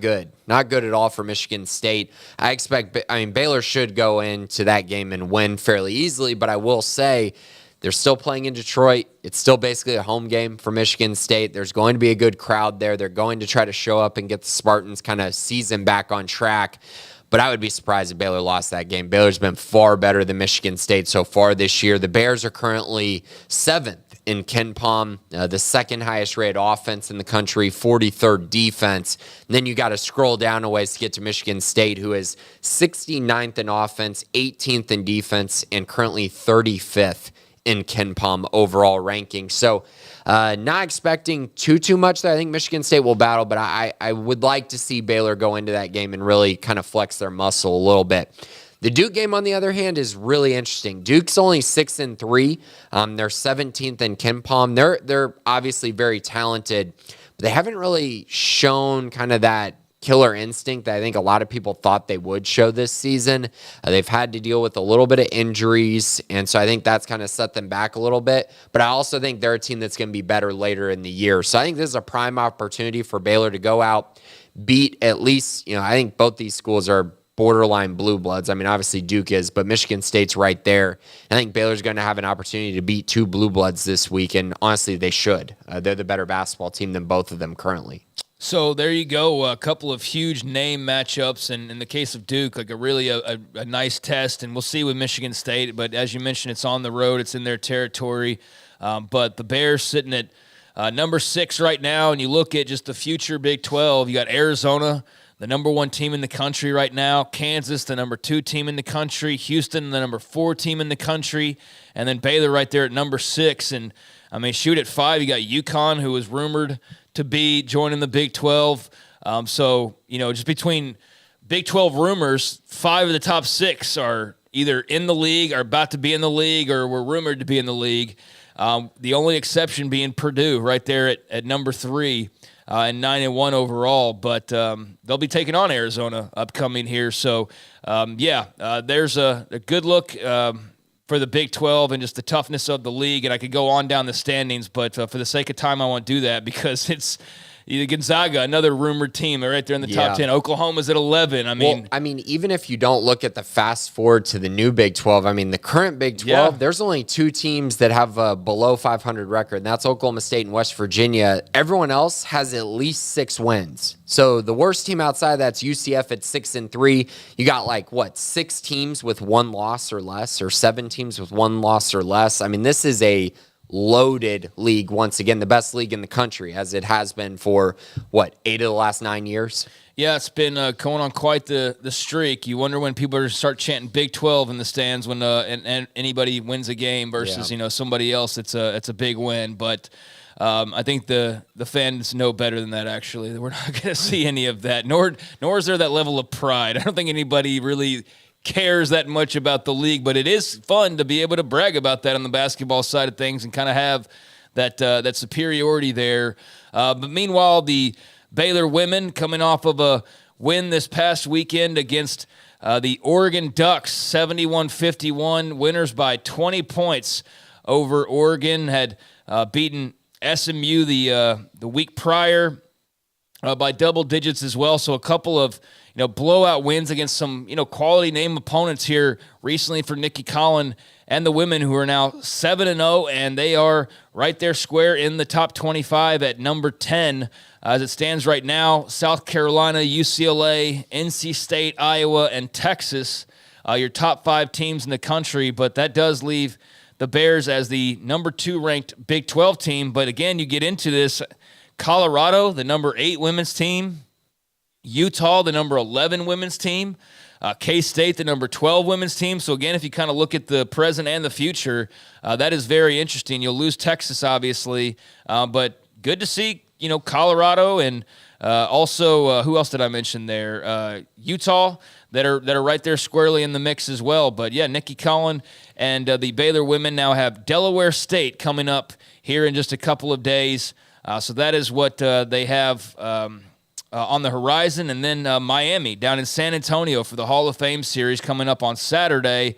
good. Not good at all for Michigan State. Baylor should go into that game and win fairly easily, but I will say they're still playing in Detroit. It's still basically a home game for Michigan State. There's going to be a good crowd there. They're going to try to show up and get the Spartans kind of season back on track. but I would be surprised if Baylor lost that game. Baylor's been far better than Michigan State so far this year. The Bears are currently 7th in KenPom, the second highest rated offense in the country, 43rd defense. And then you got to scroll down a ways to get to Michigan State, who is 69th in offense, 18th in defense, and currently 35th in KenPom overall ranking. So not expecting too much there. I think Michigan State will battle, but I would like to see Baylor go into that game and really kind of flex their muscle a little bit. The Duke game, on the other hand, is really interesting. Duke's only 6-3. They're 17th in KenPom. They're obviously very talented, but they haven't really shown kind of that killer instinct that I think a lot of people thought they would show this season. They've had to deal with a little bit of injuries, and so I think that's kind of set them back a little bit. But I also think they're a team that's going to be better later in the year. So I think this is a prime opportunity for Baylor to go out, beat at least, I think both these schools are borderline blue bloods. I mean, obviously Duke is, but Michigan State's right there. I think Baylor's going to have an opportunity to beat 2 blue bloods this week, and honestly, they should. They're the better basketball team than both of them currently. So there you go, a couple of huge name matchups, and in the case of Duke, like a nice test, and we'll see with Michigan State, but as you mentioned, it's on the road, it's in their territory, but the Bears sitting at number 6 right now, and you look at just the future Big 12, you got Arizona, the number 1 team in the country right now, Kansas, the number 2 team in the country, Houston, the number 4 team in the country, and then Baylor right there at number 6. And I mean, shoot, at 5, you got UConn, who was rumored to be joining the Big 12. So, just between Big 12 rumors, 5 of the top 6 are either in the league, are about to be in the league, or were rumored to be in the league. The only exception being Purdue right there at number 3. And 9-1 overall, but they'll be taking on Arizona upcoming here. So, there's a good look for the Big 12 and just the toughness of the league. And I could go on down the standings, but for the sake of time, I won't do that because it's Gonzaga, another rumored team, right there in the top 10. Oklahoma's at 11. Even if you don't look at the fast forward to the new Big 12, the current Big 12, there's only 2 teams that have a below 500 record, and that's Oklahoma State and West Virginia. Everyone else has at least 6 wins. So the worst team outside of that's UCF at 6-3. You got 6 teams with 1 loss or less, or 7 teams with 1 loss or less. This is a loaded league once again, the best league in the country, as it has been for 8 of the last 9 years. Yeah, it's been going on quite the streak. You wonder when people are going to start chanting Big 12 in the stands when and anybody wins a game versus somebody else. It's a big win, but I think the fans know better than that. Actually, we're not going to see any of that. Nor is there that level of pride. I don't think anybody really cares that much about the league, but it is fun to be able to brag about that on the basketball side of things and kind of have that superiority there. But meanwhile, the Baylor women coming off of a win this past weekend against the Oregon Ducks, 71-51, winners by 20 points over Oregon, had beaten SMU the week prior by double digits as well. So a couple of blowout wins against some, quality name opponents here recently for Nikki Collin and the women, who are now 7-0, and they are right there square in the top 25 at number 10. As it stands right now, South Carolina, UCLA, NC State, Iowa, and Texas, your top 5 teams in the country, but that does leave the Bears as the number 2 ranked Big 12 team. But again, you get into this, Colorado, the number 8 women's team, Utah, the number 11 women's team, K-State, the number 12 women's team. So again, if you kind of look at the present and the future, that is very interesting. You'll lose Texas, obviously, but good to see, Colorado and also who else did I mention there? Utah that are right there squarely in the mix as well. But yeah, Nikki Collin and the Baylor women now have Delaware State coming up here in just a couple of days. So that is what they have on the horizon. And then Miami down in San Antonio for the Hall of Fame series coming up on Saturday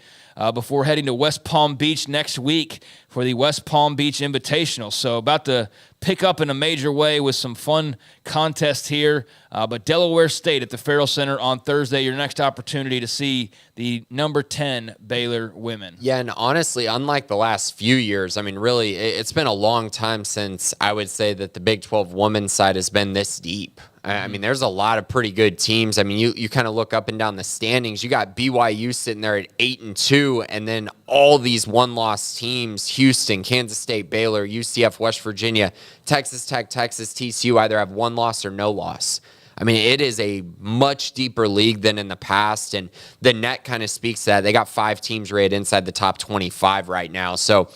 before heading to West Palm Beach next week for the West Palm Beach Invitational. So about to pick up in a major way with some fun contests here. But Delaware State at the Farrell Center on Thursday, your next opportunity to see the number 10 Baylor women. Yeah, and honestly, unlike the last few years, really, it's been a long time since I would say that the Big 12 women's side has been this deep. I mean, there's a lot of pretty good teams. I mean, you kind of look up and down the standings. You got BYU sitting there at 8-2, and then all these one-loss teams: Houston, Kansas State, Baylor, UCF, West Virginia, Texas Tech, Texas, TCU either have one loss or no loss. I mean, it is a much deeper league than in the past, and the net kind of speaks to that. They got 5 teams rated inside the top 25 right now. So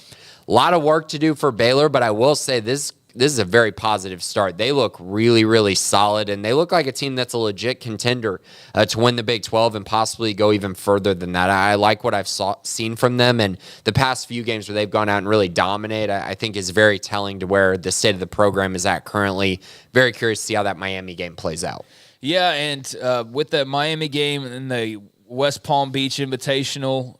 a lot of work to do for Baylor, but I will say this is a very positive start. They look really, really solid, and they look like a team that's a legit contender to win the Big 12 and possibly go even further than that. I like what I've seen from them, and the past few games where they've gone out and really dominate, I think is very telling to where the state of the program is at currently. Very curious to see how that Miami game plays out. Yeah, and with that Miami game and the West Palm Beach Invitational,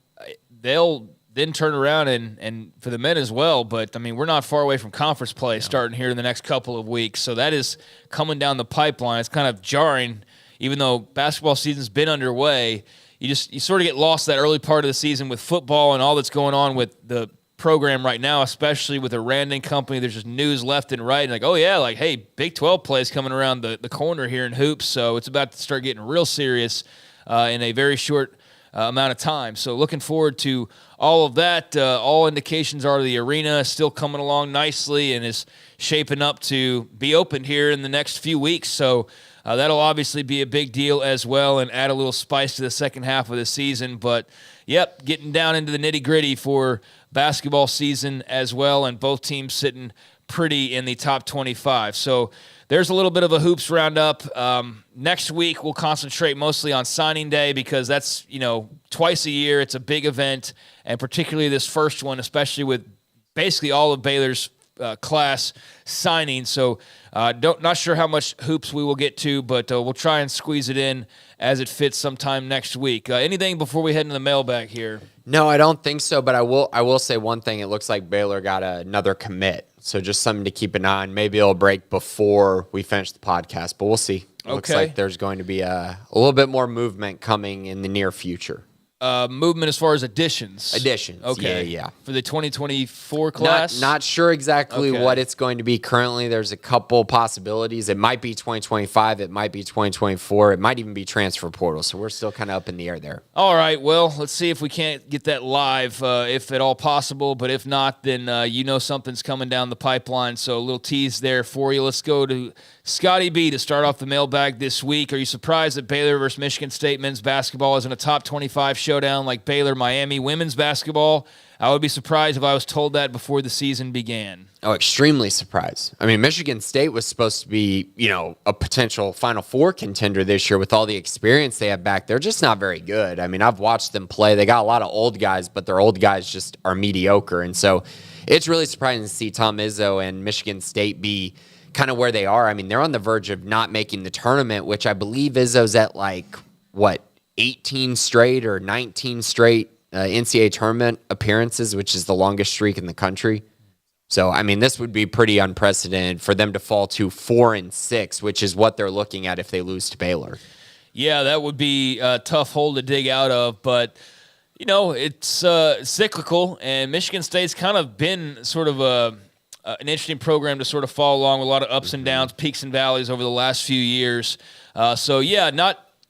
they'll then turn around and for the men as well. But, I mean, we're not far away from conference play starting here in the next couple of weeks. So that is coming down the pipeline. It's kind of jarring, even though basketball season's been underway. You sort of get lost that early part of the season with football and all that's going on with the program right now, especially with a Randon company. There's just news left and right. And like, oh, yeah, like, hey, Big 12 play is coming around the corner here in hoops. So it's about to start getting real serious in a very short amount of time. So looking forward to all of that. All indications are the arena is still coming along nicely and is shaping up to be opened here in the next few weeks. So that'll obviously be a big deal as well and add a little spice to the second half of the season. But, yep, getting down into the nitty-gritty for basketball season as well, and both teams sitting pretty in the top 25. So there's a little bit of a hoops roundup. Next week we'll concentrate mostly on signing day because that's, twice a year. It's a big event, and particularly this first one, especially with basically all of Baylor's class signing. So not sure how much hoops we will get to, but we'll try and squeeze it in as it fits sometime next week. Anything before we head into the mailbag here? No, I don't think so, but I will say one thing. It looks like Baylor got another commit. So just something to keep an eye on. Maybe it'll break before we finish the podcast, but we'll see. Looks like there's going to be a little bit more movement coming in the near future. Movement as far as additions? Additions, okay. Yeah. For the 2024 class? Not sure exactly what it's going to be currently. There's a couple possibilities. It might be 2025. It might be 2024. It might even be transfer portal. So we're still kind of up in the air there. All right. Well, let's see if we can't get that live, if at all possible. But if not, then something's coming down the pipeline. So a little tease there for you. Let's go to Scotty B to start off the mailbag this week. Are you surprised that Baylor versus Michigan State men's basketball is in a top 25 showdown like Baylor-Miami women's basketball? I would be surprised if I was told that before the season began. Oh, extremely surprised. I mean, Michigan State was supposed to be, a potential Final Four contender this year with all the experience they have back. They're just not very good. I mean, I've watched them play. They got a lot of old guys, but their old guys just are mediocre. And so it's really surprising to see Tom Izzo and Michigan State be kind of where they are. I mean, they're on the verge of not making the tournament, which I believe Izzo's at 18 straight or 19 straight NCAA tournament appearances, which is the longest streak in the country. So, I mean, this would be pretty unprecedented for them to fall to 4-6, which is what they're looking at if they lose to Baylor. Yeah, that would be a tough hole to dig out of, but it's cyclical, and Michigan State's kind of been sort of an interesting program to sort of follow along with a lot of ups and downs, peaks and valleys over the last few years.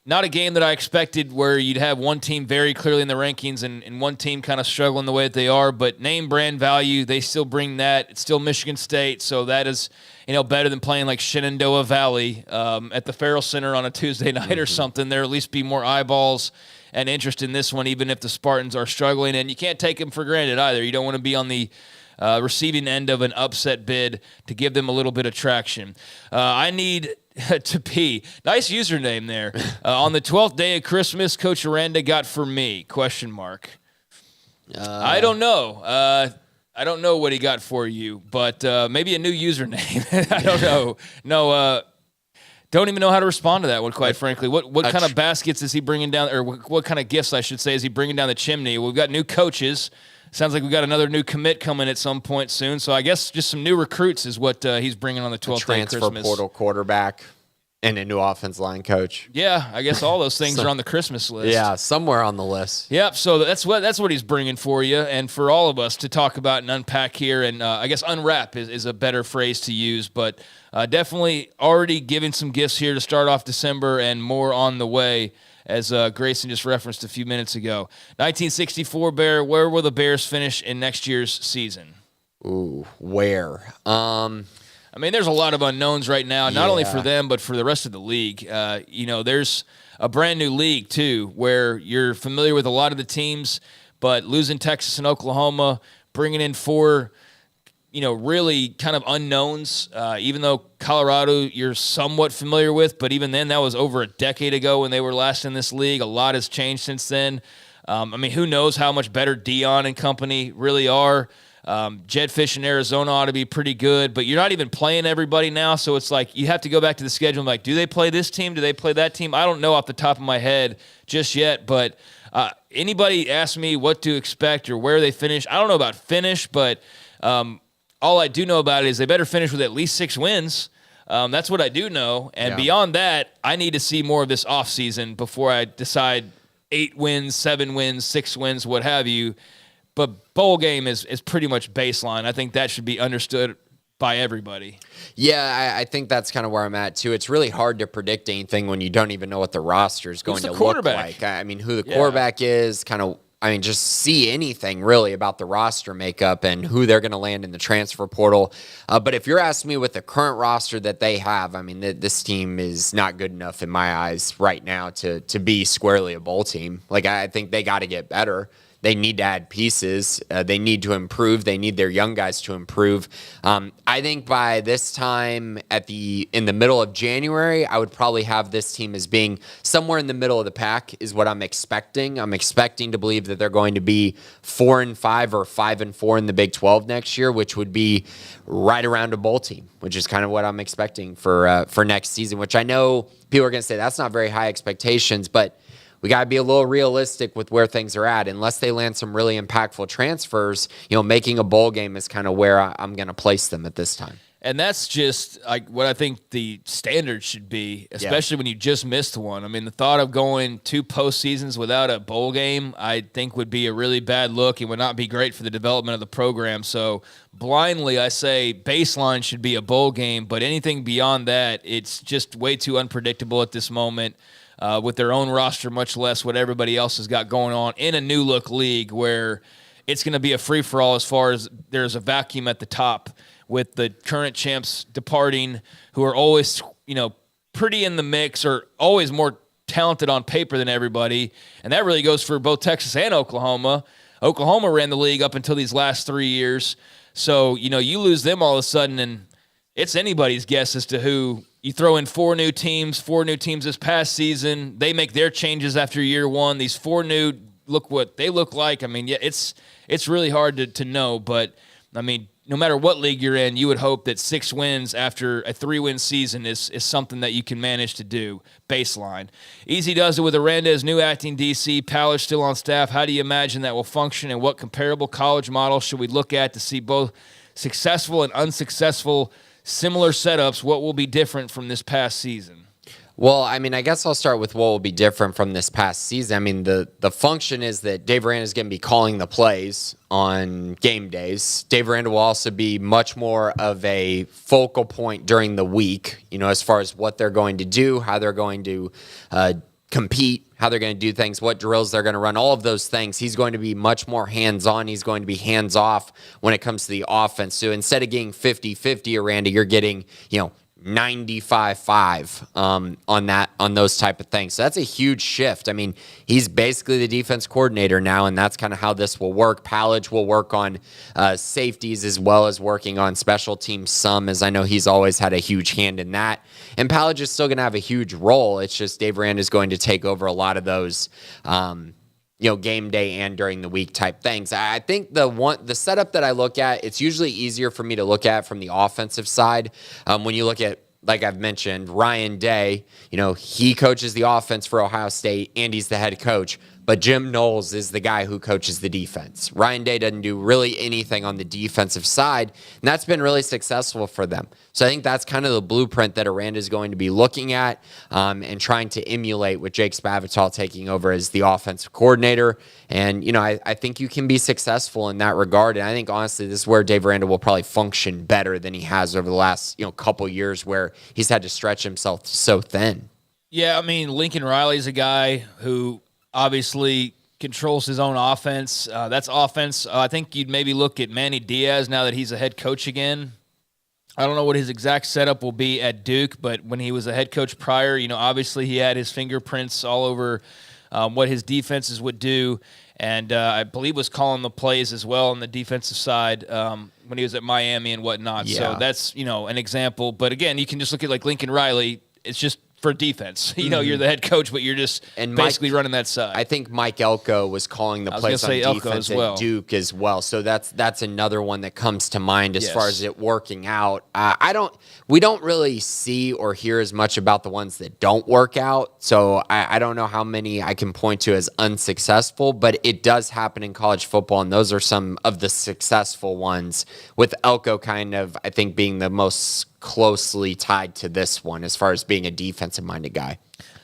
Not a game that I expected where you'd have one team very clearly in the rankings and one team kind of struggling the way that they are, but name brand value, they still bring that. It's still Michigan State, so that is better than playing like Shenandoah Valley at the Farrell Center on a Tuesday night or something. There'll at least be more eyeballs and interest in this one, even if the Spartans are struggling, and you can't take them for granted either. You don't want to be on the receiving end of an upset bid to give them a little bit of traction. I need to pee. Nice username there. On the 12th day of Christmas, Coach Aranda got for me, ? I don't know. I don't know what he got for you, but maybe a new username. I don't know. No, don't even know how to respond to that one, quite frankly. What kind of baskets is he bringing down, or what kind of gifts, I should say, is he bringing down the chimney? We've got new coaches. Sounds like we've got another new commit coming at some point soon. So I guess just some new recruits is what he's bringing on the 12th day of Christmas. Transfer portal quarterback. And a new offensive line coach. Yeah, I guess all those things are on the Christmas list. Yeah, somewhere on the list. Yep, so that's what he's bringing for you and for all of us to talk about and unpack here. And I guess unwrap is a better phrase to use. But definitely already giving some gifts here to start off December and more on the way, as Grayson just referenced a few minutes ago. 1964 Bear, where will the Bears finish in next year's season? Ooh, where? I mean, there's a lot of unknowns right now, not only for them, but for the rest of the league. There's a brand new league, too, where you're familiar with a lot of the teams, but losing Texas and Oklahoma, bringing in 4, really kind of unknowns, even though Colorado you're somewhat familiar with, but even then, that was over a decade ago when they were last in this league. A lot has changed since then. Who knows how much better Dion and company really are. Jetfish in Arizona ought to be pretty good, but you're not even playing everybody now, so it's like you have to go back to the schedule and like, do they play this team? Do they play that team? I don't know off the top of my head just yet, but anybody ask me what to expect or where they finish. I don't know about finish, but all I do know about it is they better finish with at least 6 wins. That's what I do know, and beyond that, I need to see more of this offseason before I decide 8 wins, 7 wins, 6 wins, what have you. But bowl game is pretty much baseline. I think that should be understood by everybody. Yeah, I think that's kind of where I'm at, too. It's really hard to predict anything when you don't even know what the roster is going to look like. Who the quarterback is, just see anything really about the roster makeup and who they're going to land in the transfer portal. But if you're asking me with the current roster that they have, this team is not good enough in my eyes right now to be squarely a bowl team. I think they got to get better. They need to add pieces. They need to improve. They need their young guys to improve. I think by this time in the middle of January, I would probably have this team as being somewhere in the middle of the pack is what I'm expecting. I'm expecting to believe that they're going to be 4-5 or 5-4 in the Big 12 next year, which would be right around a bowl team, which is kind of what I'm expecting for next season, which I know people are going to say that's not very high expectations, but we got to be a little realistic with where things are at. Unless they land some really impactful transfers, making a bowl game is kind of where I'm going to place them at this time. And that's just like what I think the standard should be, especially when you just missed one. The thought of going 2 postseasons without a bowl game, I think would be a really bad look and would not be great for the development of the program. So blindly, I say baseline should be a bowl game, but anything beyond that, it's just way too unpredictable at this moment. With their own roster, much less what everybody else has got going on in a new look league where it's going to be a free-for-all as far as there's a vacuum at the top with the current champs departing who are always, pretty in the mix or always more talented on paper than everybody. And that really goes for both Texas and Oklahoma. Oklahoma ran the league up until these last 3 years. So, you lose them all of a sudden and it's anybody's guess as to who. You throw in 4 new teams this past season. They make their changes after year 1. These 4 new, look what they look like. It's really hard to know. But, no matter what league you're in, you would hope that 6 wins after a 3-win season is something that you can manage to do, baseline. Easy does it with Aranda's new acting DC. Pallage still on staff. How do you imagine that will function, and what comparable college model should we look at to see both successful and unsuccessful similar setups? What will be different from this past season? Well, I guess I'll start with what will be different from this past season. The function is that Dave Aranda is going to be calling the plays on game days. Dave Aranda will also be much more of a focal point during the week, as far as what they're going to do, how they're going to compete, how they're going to do things, what drills they're going to run, all of those things. He's going to be much more hands-on. He's going to be hands-off when it comes to the offense. So instead of getting 50-50, Aranda, you're getting, 95-5 on those type of things. So that's a huge shift. He's basically the defense coordinator now, and that's kind of how this will work. Pallage will work on safeties as well as working on special teams some, as I know he's always had a huge hand in that. And Pallage is still going to have a huge role. It's just Dave Aranda is going to take over a lot of those game day and during the week type things. I think the setup that I look at, it's usually easier for me to look at from the offensive side. When you look at, like I've mentioned, Ryan Day, he coaches the offense for Ohio State and he's the head coach. but Jim Knowles is the guy who coaches the defense. Ryan Day doesn't do really anything on the defensive side, and that's been really successful for them. So I think that's kind of the blueprint that Aranda is going to be looking at and trying to emulate with Jake Spavital taking over as the offensive coordinator. And, I think you can be successful in that regard. And I think, honestly, this is where Dave Aranda will probably function better than he has over the last, couple years where he's had to stretch himself so thin. Yeah, Lincoln Riley's a guy who obviously controls his own offense. That's offense. I think you'd maybe look at Manny Diaz now that he's a head coach again. I don't know what his exact setup will be at Duke, but when he was a head coach prior, obviously he had his fingerprints all over what his defenses would do, and I believe was calling the plays as well on the defensive side when he was at Miami and whatnot. Yeah. So that's, an example. But again, you can just look at like Lincoln Riley. It's just for defense. You're the head coach, but you're just basically running that side. I think Mike Elko was calling the plays on defense at Duke as well. So that's another one that comes to mind as far as it working out. We don't really see or hear as much about the ones that don't work out. So I don't know how many I can point to as unsuccessful, but it does happen in college football, and those are some of the successful ones, with Elko kind of, I think, being the most closely tied to this one as far as being a defensive-minded guy.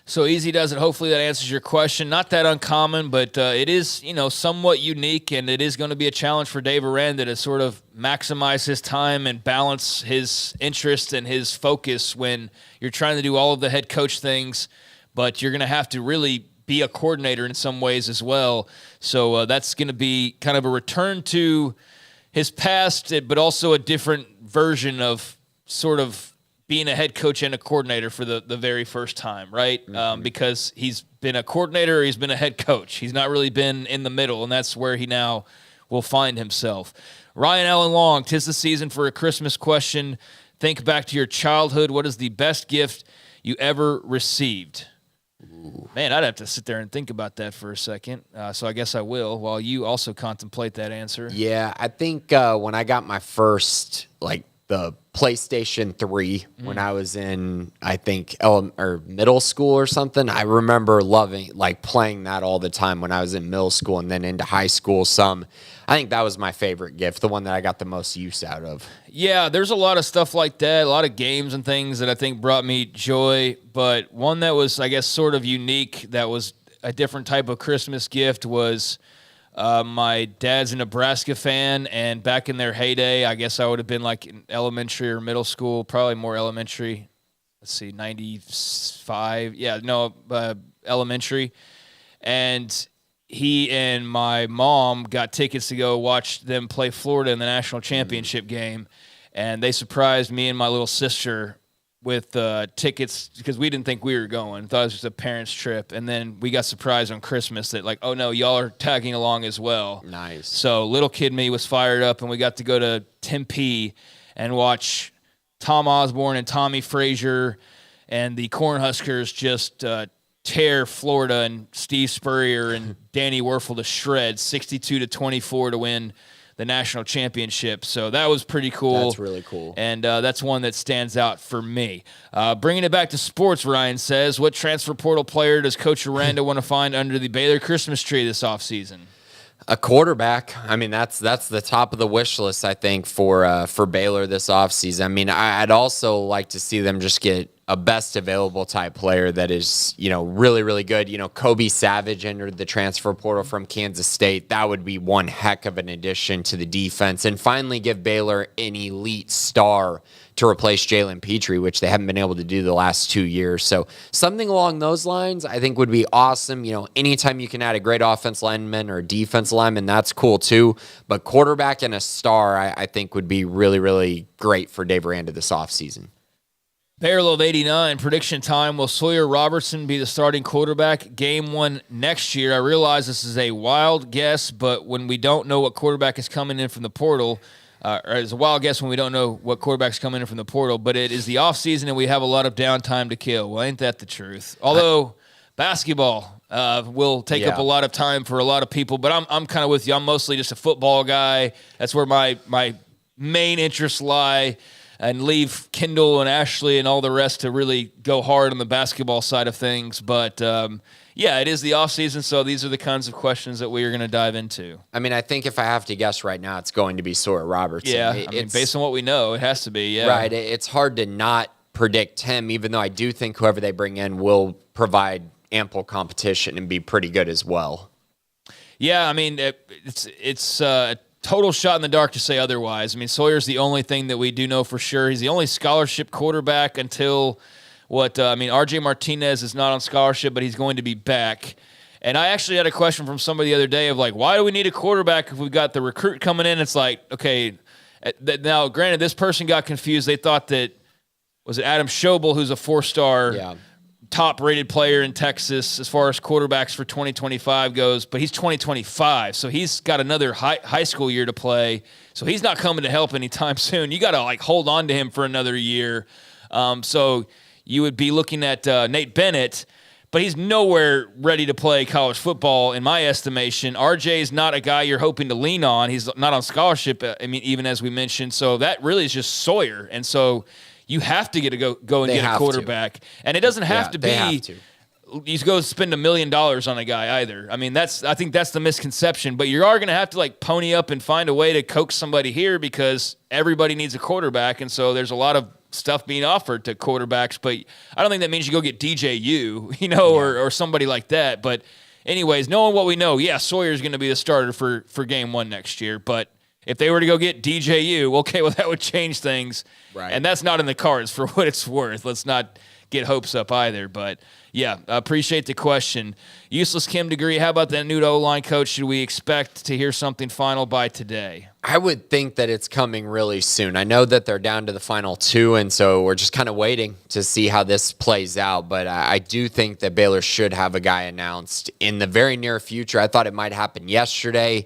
So easy does it. Hopefully that answers your question. Not that uncommon, but it is, somewhat unique, and it is going to be a challenge for Dave Aranda to sort of maximize his time and balance his interest and his focus when you're trying to do all of the head coach things, but you're going to have to really be a coordinator in some ways as well. So that's going to be kind of a return to his past, but also a different version of sort of being a head coach and a coordinator for the very first time, right? Mm-hmm. Because he's been a coordinator or he's been a head coach. He's not really been in the middle, and that's where he now will find himself. Ryan Allen Long, 'tis the season for a Christmas question. Think back to your childhood. What is the best gift you ever received? Ooh. Man, I'd have to sit there and think about that for a second. So I guess I will, while you also contemplate that answer. Yeah, I think when I got my first, the PlayStation 3 when I was in, I think, middle school or something. I remember loving, playing that all the time when I was in middle school and then into high school some. I think that was my favorite gift, the one that I got the most use out of. Yeah, there's a lot of stuff like that, a lot of games and things that I think brought me joy, but one that was, I guess, sort of unique, that was a different type of Christmas gift was... my dad's a Nebraska fan, and back in their heyday, I guess I would have been in elementary or middle school, probably more elementary. Let's see, 95. Yeah, no, elementary. And he and my mom got tickets to go watch them play Florida in the national championship game, and they surprised me and my little sister with tickets because we didn't think we were going. Thought it was just a parents' trip. And then we got surprised on Christmas that, oh, no, y'all are tagging along as well. Nice. So little kid me was fired up, and we got to go to Tempe and watch Tom Osborne and Tommy Frazier and the Cornhuskers just tear Florida and Steve Spurrier and Danny Werfel to shreds, 62-24 to win the national championship. So that was pretty cool. That's really cool. And that's one that stands out for me. Bringing it back to sports, Ryan says, what transfer portal player does Coach Aranda want to find under the Baylor Christmas tree this offseason? A quarterback. That's the top of the wish list, I think, for Baylor this offseason. I'd also like to see them just get a best available type player that is, really, really good. Kobe Savage entered the transfer portal from Kansas State. That would be one heck of an addition to the defense. And finally give Baylor an elite star to replace Jalen Petrie, which they haven't been able to do the last 2 years. So something along those lines I think would be awesome. Anytime you can add a great offense lineman or defense lineman, that's cool too. But quarterback and a star I think would be really, really great for Dave Aranda this offseason. Bear Love 89, prediction time. Will Sawyer Robertson be the starting quarterback game one next year? I realize this is a wild guess, but when we don't know what quarterback is coming in from the portal, or it's a wild guess when we don't know what quarterback's coming in from the portal, but it is the offseason and we have a lot of downtime to kill. Well, ain't that the truth? Although basketball will take up a lot of time for a lot of people, but I'm kind of with you. I'm mostly just a football guy. That's where my main interests lie. and leave Kendall and Ashley and all the rest to really go hard on the basketball side of things. But, yeah, it is the offseason, so these are the kinds of questions that we are going to dive into. I mean, I think if I have to guess right now, it's going to be Sawyer Robertson. Yeah, I mean, based on what we know, it has to be, yeah. Right, it's hard to not predict him, even though I do think whoever they bring in will provide ample competition and be pretty good as well. Yeah, I mean, it's a total shot in the dark to say otherwise. I mean, Sawyer's the only thing that we do know for sure. He's the only scholarship quarterback until RJ Martinez is not on scholarship, but he's going to be back. And I actually had a question from somebody the other day of like, why do we need a quarterback if we've got the recruit coming in? It's like, okay, now granted, this person got confused. They thought that, was it Adam Schobel, who's a 4-star top-rated player in Texas as far as quarterbacks for 2025 goes, but he's 2025, so he's got another high school year to play, so he's not coming to help anytime soon. You got to like hold on to him for another year. So you would be looking at Nate Bennett, but he's nowhere ready to play college football in my estimation. RJ is not a guy you're hoping to lean on. He's not on scholarship, I mean, even as we mentioned, so that really is just Sawyer, and so you have to go and get a quarterback. And it doesn't have to be you go spend $1 million on a guy either. I mean, I think that's the misconception. But you are going to have to like pony up and find a way to coax somebody here because everybody needs a quarterback. And so there's a lot of stuff being offered to quarterbacks. But I don't think that means you go get DJU, or somebody like that. But anyways, knowing what we know, Sawyer's going to be the starter for game 1 next year. But if they were to go get DJU, okay, well, that would change things. Right. And that's not in the cards for what it's worth. Let's not get hopes up either. But, yeah, I appreciate the question. Useless Kim Degree, how about that new O-line coach? Should we expect to hear something final by today? I would think that it's coming really soon. I know that they're down to the final 2, and so we're just kind of waiting to see how this plays out. But I do think that Baylor should have a guy announced in the very near future. I thought it might happen yesterday.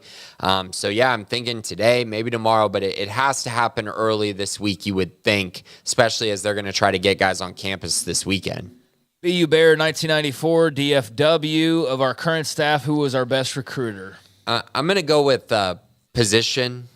So, yeah, I'm thinking today, maybe tomorrow, but it has to happen early this week, you would think, especially as they're going to try to get guys on campus this weekend. BU Bear 1994 DFW. Of our current staff, who was our best recruiter? I'm going to go with position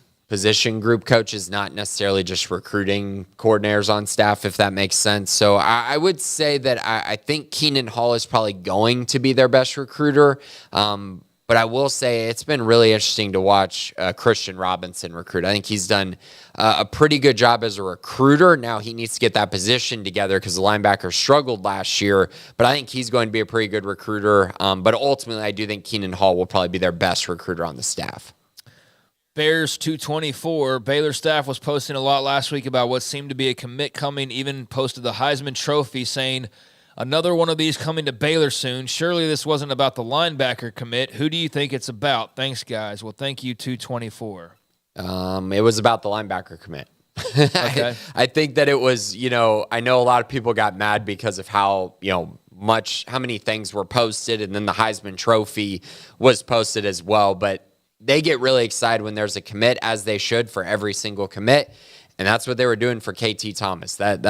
group coaches, not necessarily just recruiting coordinators on staff, if that makes sense. So I would say that I think Keenan Hall is probably going to be their best recruiter. But I will say it's been really interesting to watch Christian Robinson recruit. I think he's done a pretty good job as a recruiter. Now he needs to get that position together because the linebacker struggled last year. But I think he's going to be a pretty good recruiter. But ultimately, I do think Keenan Hall will probably be their best recruiter on the staff. Bears 224. Baylor staff was posting a lot last week about what seemed to be a commit coming, even posted the Heisman Trophy saying, another one of these coming to Baylor soon. Surely this wasn't about the linebacker commit. Who do you think it's about? Thanks, guys. Well, thank you, 224. It was about the linebacker commit. Okay. I think that it was, I know a lot of people got mad because of how many things were posted, and then the Heisman Trophy was posted as well. But they get really excited when there's a commit, as they should for every single commit. And that's what they were doing for KT Thomas. That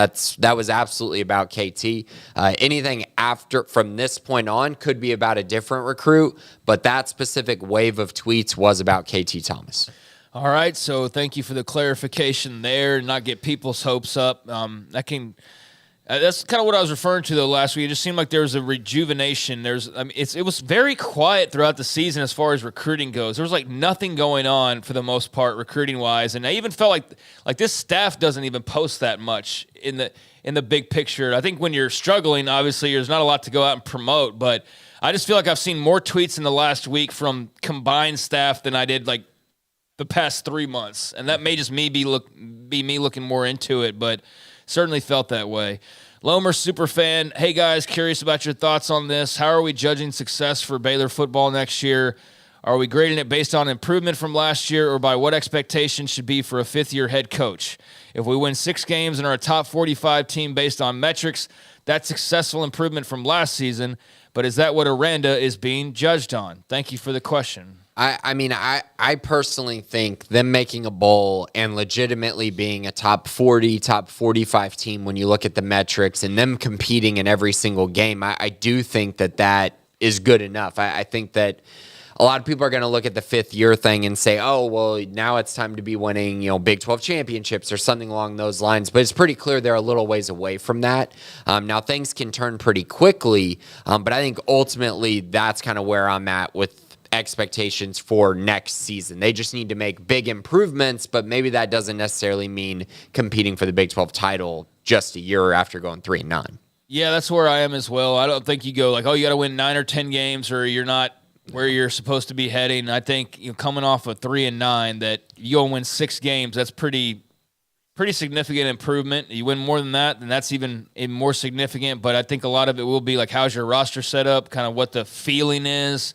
was absolutely about KT. Anything after from this point on could be about a different recruit, but that specific wave of tweets was about KT Thomas. All right, so thank you for the clarification there. Not get people's hopes up. That's kind of what I was referring to, though, last week. It just seemed like there was a rejuvenation. It was very quiet throughout the season as far as recruiting goes. There was, like, nothing going on for the most part recruiting-wise. And I even felt like this staff doesn't even post that much in the big picture. I think when you're struggling, obviously, there's not a lot to go out and promote. But I just feel like I've seen more tweets in the last week from combined staff than I did, like, the past 3 months. And that may just be me looking more into it, but certainly felt that way. Lomer Superfan, hey guys, curious about your thoughts on this. How are we judging success for Baylor football next year? Are we grading it based on improvement from last year, or by what expectations should be for a fifth-year head coach? If we win 6 games and are a top 45 team based on metrics, that's successful improvement from last season, but is that what Aranda is being judged on? Thank you for the question. I personally think them making a bowl and legitimately being a top 40, top 45 team when you look at the metrics and them competing in every single game, I do think that is good enough. I think that a lot of people are going to look at the 5th year thing and say, oh, well, now it's time to be winning, Big 12 championships or something along those lines. But it's pretty clear they're a little ways away from that. Now, things can turn pretty quickly, but I think ultimately that's kind of where I'm at with expectations for next season. They just need to make big improvements, but maybe that doesn't necessarily mean competing for the Big 12 title just a year after going 3-9. Yeah, that's where I am as well. I don't think you go like, oh, you got to win 9 or 10 games or you're not where you're supposed to be heading. I think coming off of 3-9 that you go and win 6 games, that's pretty significant improvement. You win more than that, then that's even more significant. But I think a lot of it will be like, how's your roster set up, kind of what the feeling is.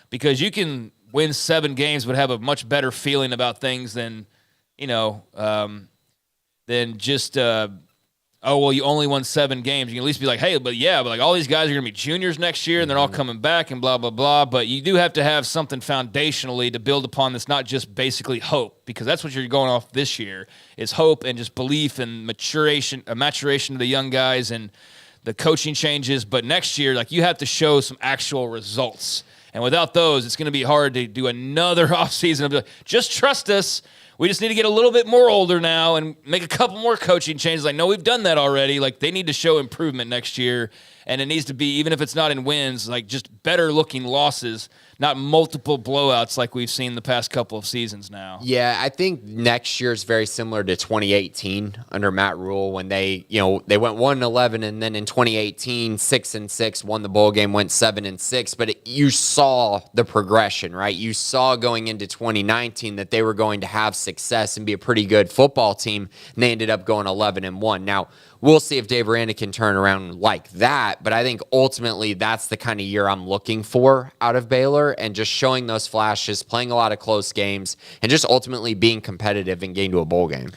Because you can win 7 games but have a much better feeling about things than, than just, oh, well, you only won 7 games. You can at least be like, hey, but like all these guys are going to be juniors next year and they're all coming back and blah, blah, blah. But you do have to have something foundationally to build upon that's not just basically hope, because that's what you're going off this year is hope and just belief and maturation of the young guys and the coaching changes. But next year, like you have to show some actual results. And without those, it's going to be hard to do another offseason of just trust us. We just need to get a little bit more older now and make a couple more coaching changes. Like, no, we've done that already. Like, they need to show improvement next year. And it needs to be, even if it's not in wins, like just better-looking losses, not multiple blowouts like we've seen the past couple of seasons now. Yeah, I think next year is very similar to 2018 under Matt Rule when they went 1-11, and then in 2018, 6-6, won the bowl game, went 7-6. But you saw the progression, right? You saw going into 2019 that they were going to have success and be a pretty good football team, and they ended up going 11-1. Now, we'll see if Dave Aranda can turn around like that, but I think ultimately that's the kind of year I'm looking for out of Baylor, and just showing those flashes, playing a lot of close games, and just ultimately being competitive and getting to a bowl game.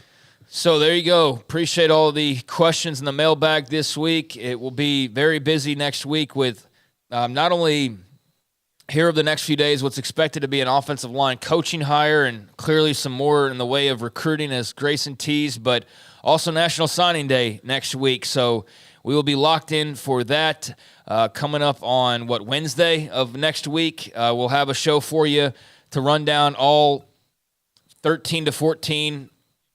So there you go. Appreciate all the questions in the mailbag this week. It will be very busy next week with not only here over the next few days what's expected to be an offensive line coaching hire and clearly some more in the way of recruiting as Grayson teased, but also National Signing Day next week. So we will be locked in for that coming up on, Wednesday of next week. We'll have a show for you to run down all 13 to 14,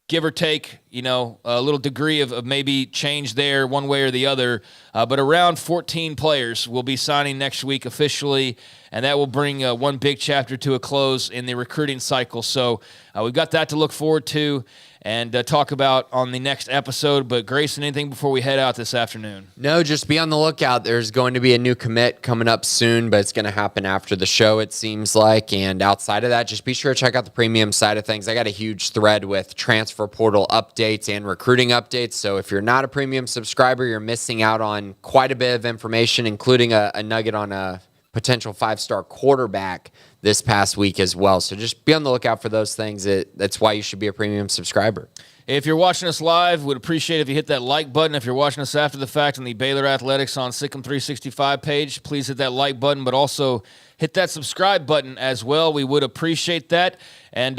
give or take, a little degree of maybe change there one way or the other. But around 14 players will be signing next week officially, and that will bring one big chapter to a close in the recruiting cycle. So we've got that to look forward to and talk about on the next episode. But Grayson, anything before we head out this afternoon? No, just be on the lookout. There's going to be a new commit coming up soon, but it's going to happen after the show, it seems like. And outside of that, just be sure to check out the premium side of things. I got a huge thread with transfer portal updates and recruiting updates. So if you're not a premium subscriber, you're missing out on quite a bit of information, including a nugget on a potential 5-star quarterback this past week as well. So just be on the lookout for those things. That's why you should be a premium subscriber. If you're watching us live, would appreciate if you hit that like button. If you're watching us after the fact on the Baylor Athletics on Sikkim 365 page, please hit that like button, but also hit that subscribe button as well. We would appreciate that. And,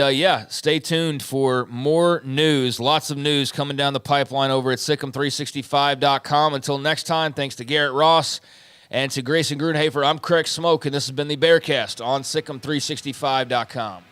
stay tuned for more news. Lots of news coming down the pipeline over at Sikkim365.com. Until next time, thanks to Garrett Ross and to Grayson Grundhoefer, I'm Craig Smoak, and this has been the Bearcast on Sikkim365.com.